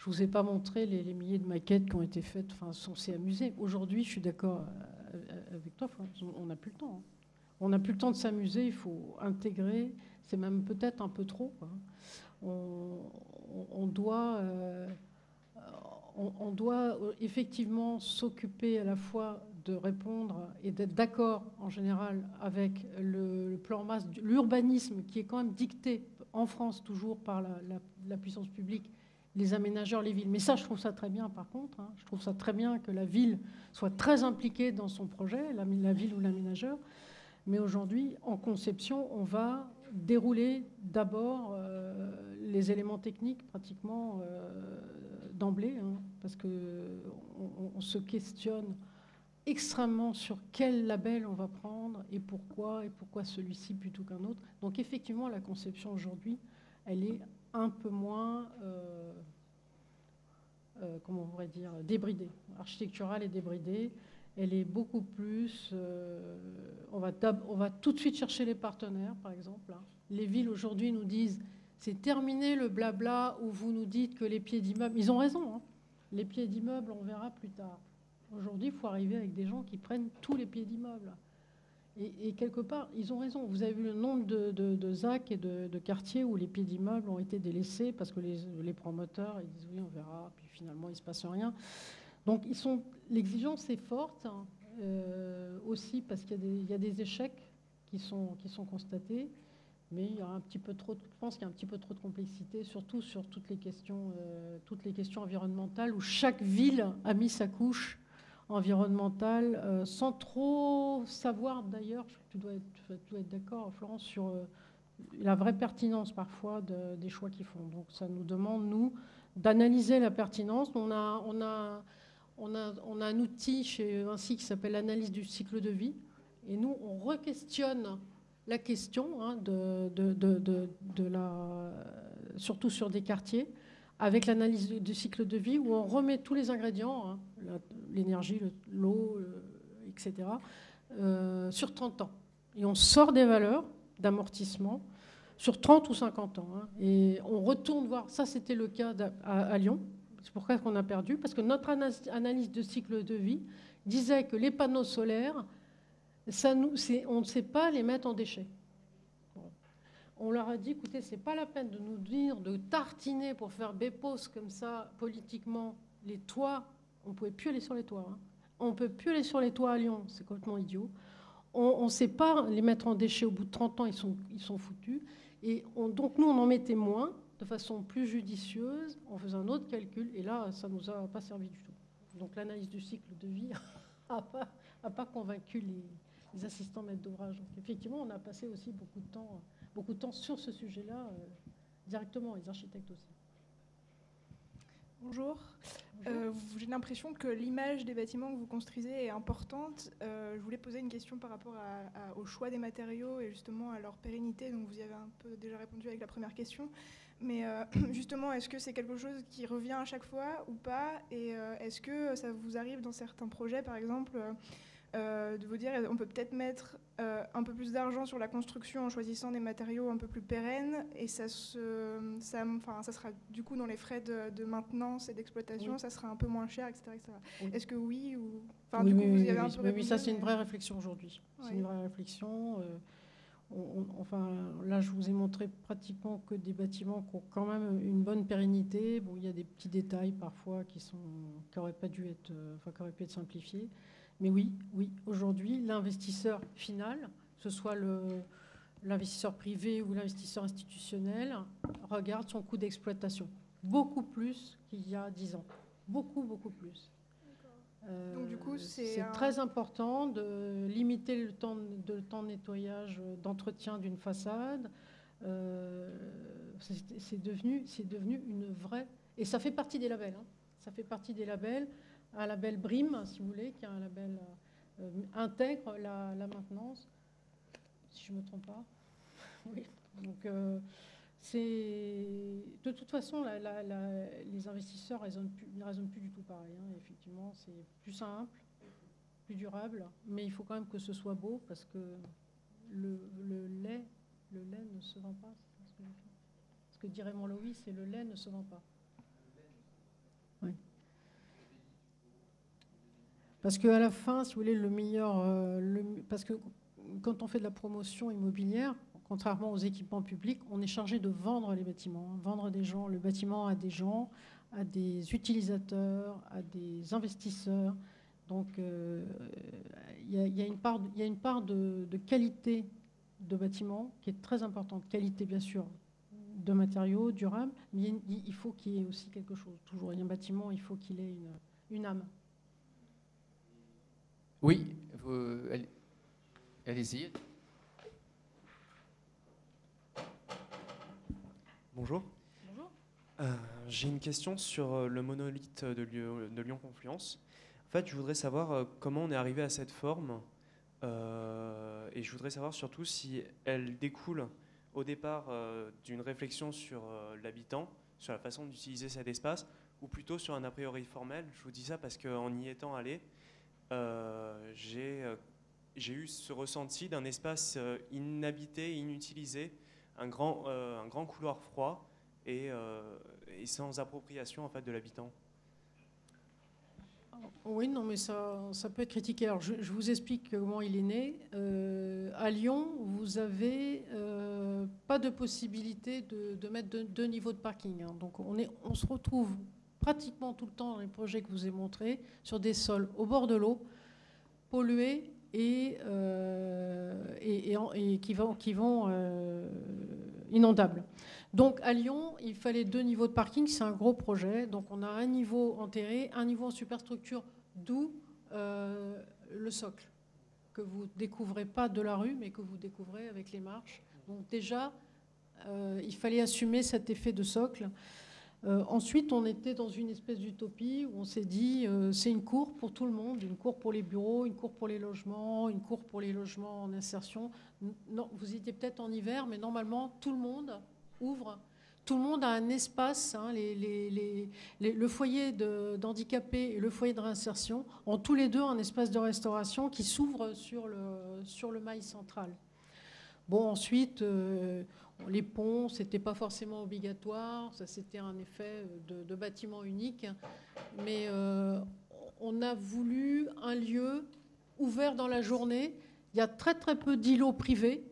Je ne vous ai pas montré les milliers de maquettes qui ont été faites. Enfin, on s'est amusé. Aujourd'hui, je suis d'accord avec toi, on n'a plus le temps. Hein. On n'a plus le temps de s'amuser, il faut intégrer. C'est même peut-être un peu trop. Quoi. On doit effectivement s'occuper à la fois de répondre et d'être d'accord en général avec le plan masse, l'urbanisme qui est quand même dicté en France toujours par la puissance publique, les aménageurs, les villes. Mais ça, je trouve ça très bien, par contre. Hein. Je trouve ça très bien que la ville soit très impliquée dans son projet, la ville ou l'aménageur. Mais aujourd'hui, en conception, on va dérouler d'abord les éléments techniques pratiquement d'emblée, hein, parce qu'on se questionne extrêmement sur quel label on va prendre et pourquoi celui-ci plutôt qu'un autre. Donc effectivement, la conception aujourd'hui, elle est un peu moins, comment on pourrait dire, débridée, architecturale et débridée. Elle est beaucoup plus... on va tout de suite chercher les partenaires, par exemple. Hein. Les villes aujourd'hui nous disent, c'est terminé le blabla où vous nous dites que les pieds d'immeuble... Ils ont raison. Hein. Les pieds d'immeubles, on verra plus tard. Aujourd'hui, il faut arriver avec des gens qui prennent tous les pieds d'immeubles. Et quelque part, ils ont raison. Vous avez vu le nombre de ZAC et de quartiers où les pieds d'immeubles ont été délaissés parce que les promoteurs, ils disent oui, on verra, puis finalement, il ne se passe rien. Donc, l'exigence est forte, hein, aussi parce qu'il y a des échecs qui sont constatés, mais il y a un petit peu trop, je pense qu'il y a un petit peu trop de complexité, surtout sur toutes les questions environnementales, où chaque ville a mis sa couche environnementale, sans trop savoir d'ailleurs, tu dois être d'accord, Florence, sur la vraie pertinence parfois des choix qu'ils font. Donc ça nous demande, nous, d'analyser la pertinence. On a un outil chez Vinci qui s'appelle l'analyse du cycle de vie, et nous, on re-questionne la question, hein, surtout sur des quartiers, avec l'analyse du cycle de vie, où on remet tous les ingrédients, hein, l'énergie, l'eau, etc., sur 30 ans. Et on sort des valeurs d'amortissement sur 30 ou 50 ans. Hein, et on retourne voir, ça c'était le cas à Lyon, c'est pourquoi on a perdu, parce que notre analyse de cycle de vie disait que les panneaux solaires, on ne sait pas les mettre en déchets. On leur a dit, écoutez, c'est pas la peine de nous dire de tartiner pour faire bépos comme ça, politiquement, les toits. On ne pouvait plus aller sur les toits. Hein. On ne peut plus aller sur les toits à Lyon, c'est complètement idiot. On ne sait pas les mettre en déchets. Au bout de 30 ans, ils sont foutus. Et donc, nous, on en mettait moins, de façon plus judicieuse. On faisait un autre calcul. Et là, ça ne nous a pas servi du tout. Donc, l'analyse du cycle de vie n'a pas convaincu les assistants maîtres d'ouvrage. Donc, effectivement, on a passé aussi beaucoup de temps sur ce sujet-là, directement, les architectes aussi. Bonjour. J'ai l'impression que l'image des bâtiments que vous construisez est importante. Je voulais poser une question par rapport au choix des matériaux et justement à leur pérennité. Donc vous y avez un peu déjà répondu avec la première question. Mais justement, est-ce que c'est quelque chose qui revient à chaque fois ou pas? Et est-ce que ça vous arrive dans certains projets, par exemple, de vous dire on peut peut-être mettre un peu plus d'argent sur la construction en choisissant des matériaux un peu plus pérennes et ça sera du coup dans les frais de maintenance et d'exploitation, oui. Ça sera un peu moins cher, etc. etc. Oui. Est-ce que oui ou enfin oui, du coup oui, vous y avez un peu répondu, oui, ça c'est une vraie réflexion aujourd'hui. Oui. C'est une vraie réflexion. Là, je vous ai montré pratiquement que des bâtiments qui ont quand même une bonne pérennité. Bon, il y a des petits détails parfois qui auraient pas dû être, qui auraient pu être simplifiés. Mais oui, aujourd'hui, l'investisseur final, que ce soit l'investisseur privé ou l'investisseur institutionnel, regarde son coût d'exploitation. Beaucoup plus qu'il y a 10 ans. Beaucoup plus. Donc du coup, c'est très important de limiter le temps de nettoyage, d'entretien d'une façade. C'est devenu une vraie... Et ça fait partie des labels. Hein. Ça fait partie des labels. Un label BRIM, si vous voulez, qui est un label intègre la maintenance, si je ne me trompe pas. Oui. Donc, de toute façon, les investisseurs ne raisonnent plus du tout pareil. Hein. Effectivement, c'est plus simple, plus durable, mais il faut quand même que ce soit beau parce que le lait ne se vend pas. Ce que dit Raymond Loewy, c'est le lait ne se vend pas. Oui. Parce qu'à la fin, si vous voulez, le meilleur... parce que quand on fait de la promotion immobilière, contrairement aux équipements publics, on est chargé de vendre les bâtiments, hein, vendre le bâtiment à des gens, à des utilisateurs, à des investisseurs. Donc, il y a une part de qualité de bâtiment qui est très importante. Qualité, bien sûr, de matériaux durables, mais il faut qu'il y ait aussi quelque chose. Toujours, il y a un bâtiment, il faut qu'il ait une âme. Oui, allez-y. Bonjour. Bonjour. J'ai une question sur le monolithe de Lyon Confluence. En fait, je voudrais savoir comment on est arrivé à cette forme et je voudrais savoir surtout si elle découle au départ d'une réflexion sur l'habitant, sur la façon d'utiliser cet espace, ou plutôt sur un a priori formel. Je vous dis ça parce qu'en y étant allé, j'ai eu ce ressenti d'un espace inhabité, inutilisé, un grand couloir froid et sans appropriation en fait de l'habitant. Oui, non, mais ça peut être critiqué. Alors, je vous explique comment il est né. À Lyon, vous avez pas de possibilité de mettre deux niveaux de parking, hein. Donc, on se retrouve pratiquement tout le temps dans les projets que je vous ai montrés sur des sols au bord de l'eau, pollués et qui vont inondables. Donc à Lyon, il fallait 2 niveaux de parking, c'est un gros projet. Donc on a un niveau enterré, un niveau en superstructure, d'où le socle, que vous ne découvrez pas de la rue, mais que vous découvrez avec les marches. Donc déjà, il fallait assumer cet effet de socle. Ensuite, on était dans une espèce d'utopie où on s'est dit c'est une cour pour tout le monde, une cour pour les bureaux, une cour pour les logements, une cour pour les logements en insertion. Non, vous étiez peut-être en hiver, mais normalement, tout le monde ouvre. Tout le monde a un espace, hein, le foyer d'handicapés et le foyer de réinsertion ont tous les deux un espace de restauration qui s'ouvre sur le mail central. Bon, ensuite, les ponts, ce n'était pas forcément obligatoire, ça c'était un effet de bâtiment unique, mais on a voulu un lieu ouvert dans la journée. Il y a très très peu d'îlots privés,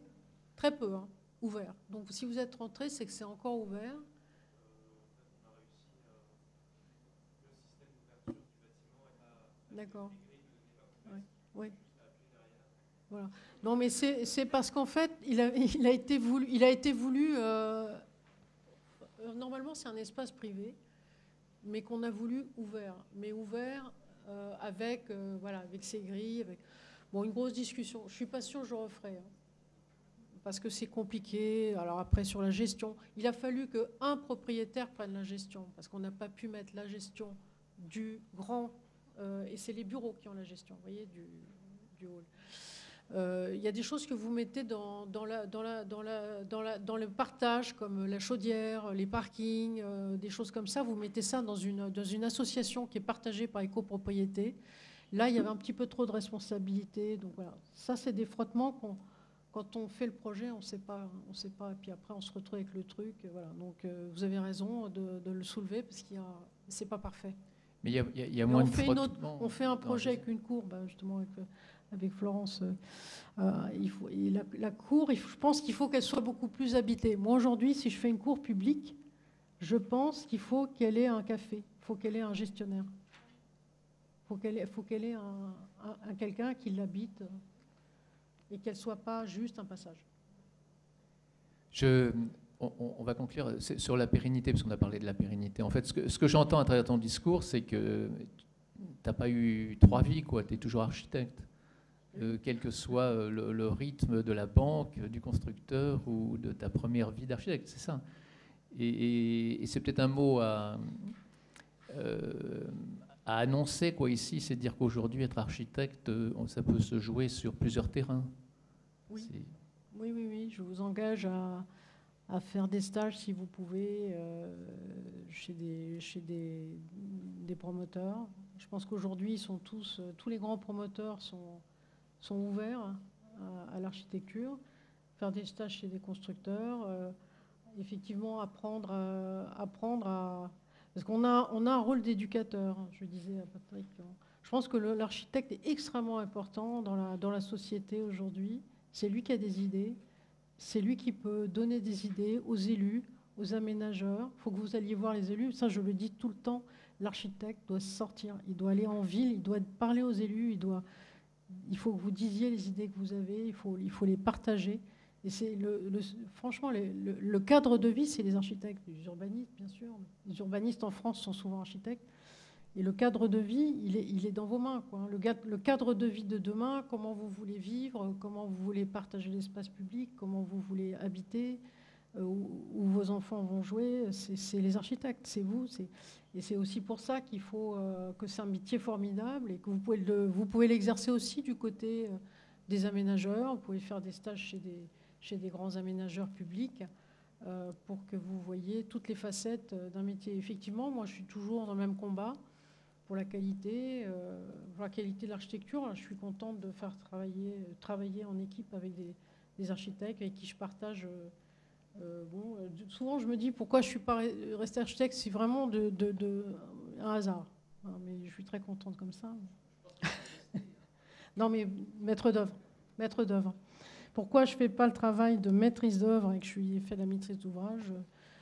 très peu, hein, ouverts. Donc si vous êtes rentré, c'est que c'est encore ouvert. D'accord. Oui. Oui. Voilà. Non, mais c'est parce qu'en fait, il a été voulu. Normalement, c'est un espace privé, mais qu'on a voulu ouvert. Mais ouvert avec ses grilles. Bon, une grosse discussion. Je ne suis pas sûre que je referai. Hein, parce que c'est compliqué. Alors après, sur la gestion, il a fallu qu'un propriétaire prenne la gestion. Parce qu'on n'a pas pu mettre la gestion du grand. Et c'est les bureaux qui ont la gestion, vous voyez, du hall. Il y a des choses que vous mettez dans le partage, comme la chaudière, les parkings, des choses comme ça. Vous mettez ça dans une association qui est partagée par les copropriétés. Là, il y avait un petit peu trop de responsabilité. Donc voilà, ça, c'est des frottements quand on fait le projet, on ne sait pas. Et puis après, on se retrouve avec le truc. Voilà. Donc vous avez raison de le soulever parce que c'est pas parfait. Mais il y a moins de frottements. On fait un projet avec une cour, justement avec Florence. La cour, je pense qu'il faut qu'elle soit beaucoup plus habitée. Moi, aujourd'hui, si je fais une cour publique, je pense qu'il faut qu'elle ait un café, il faut qu'elle ait un gestionnaire. Il faut qu'elle ait un quelqu'un qui l'habite et qu'elle ne soit pas juste un passage. On va conclure sur la pérennité, parce qu'on a parlé de la pérennité. En fait, ce que j'entends à travers ton discours, c'est que tu n'as pas eu 3 vies, quoi. Tu es toujours architecte. Quel que soit le rythme de la banque, du constructeur ou de ta première vie d'architecte, c'est ça. Et c'est peut-être un mot à annoncer, quoi, ici, c'est de dire qu'aujourd'hui, être architecte, ça peut se jouer sur plusieurs terrains. Oui, oui, je vous engage à faire des stages, si vous pouvez, chez des promoteurs. Je pense qu'aujourd'hui, tous les grands promoteurs sont ouverts à l'architecture. Faire des stages chez des constructeurs, effectivement apprendre à... Parce qu'on a un rôle d'éducateur, je disais à Patrick. Je pense que l'architecte est extrêmement important dans la société aujourd'hui. C'est lui qui a des idées. C'est lui qui peut donner des idées aux élus, aux aménageurs. Il faut que vous alliez voir les élus. Ça, je le dis tout le temps. L'architecte doit sortir. Il doit aller en ville. Il doit parler aux élus. Il faut que vous disiez les idées que vous avez. Il faut les partager. Et c'est franchement, le cadre de vie, c'est les architectes. Les urbanistes, bien sûr. Les urbanistes en France sont souvent architectes. Et le cadre de vie, il est dans vos mains, quoi. Le cadre de vie de demain, comment vous voulez vivre, comment vous voulez partager l'espace public, comment vous voulez habiter, où vos enfants vont jouer, c'est les architectes, c'est vous. Et c'est aussi pour ça qu'il faut que c'est un métier formidable et que vous pouvez l'exercer aussi du côté des aménageurs. Vous pouvez faire des stages chez des grands aménageurs publics. Pour que vous voyez toutes les facettes d'un métier. Effectivement, moi, je suis toujours dans le même combat pour la qualité de l'architecture. Je suis contente de faire travailler en équipe avec des architectes avec qui je partage. Souvent, je me dis pourquoi je ne suis pas restée architecte, c'est vraiment un hasard. mais je suis très contente comme ça. Non, mais maître d'œuvre. Maître d'œuvre. Pourquoi je ne fais pas le travail de maîtrise d'œuvre et que je suis fait la maîtrise d'ouvrage?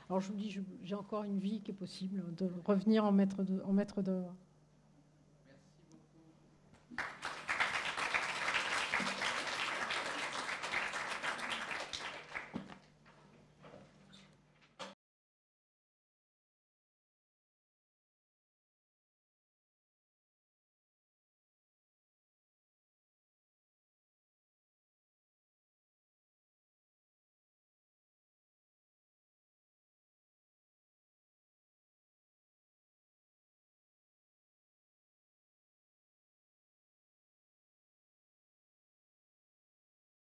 Alors je vous dis, j'ai encore une vie qui est possible de revenir en maître d'œuvre.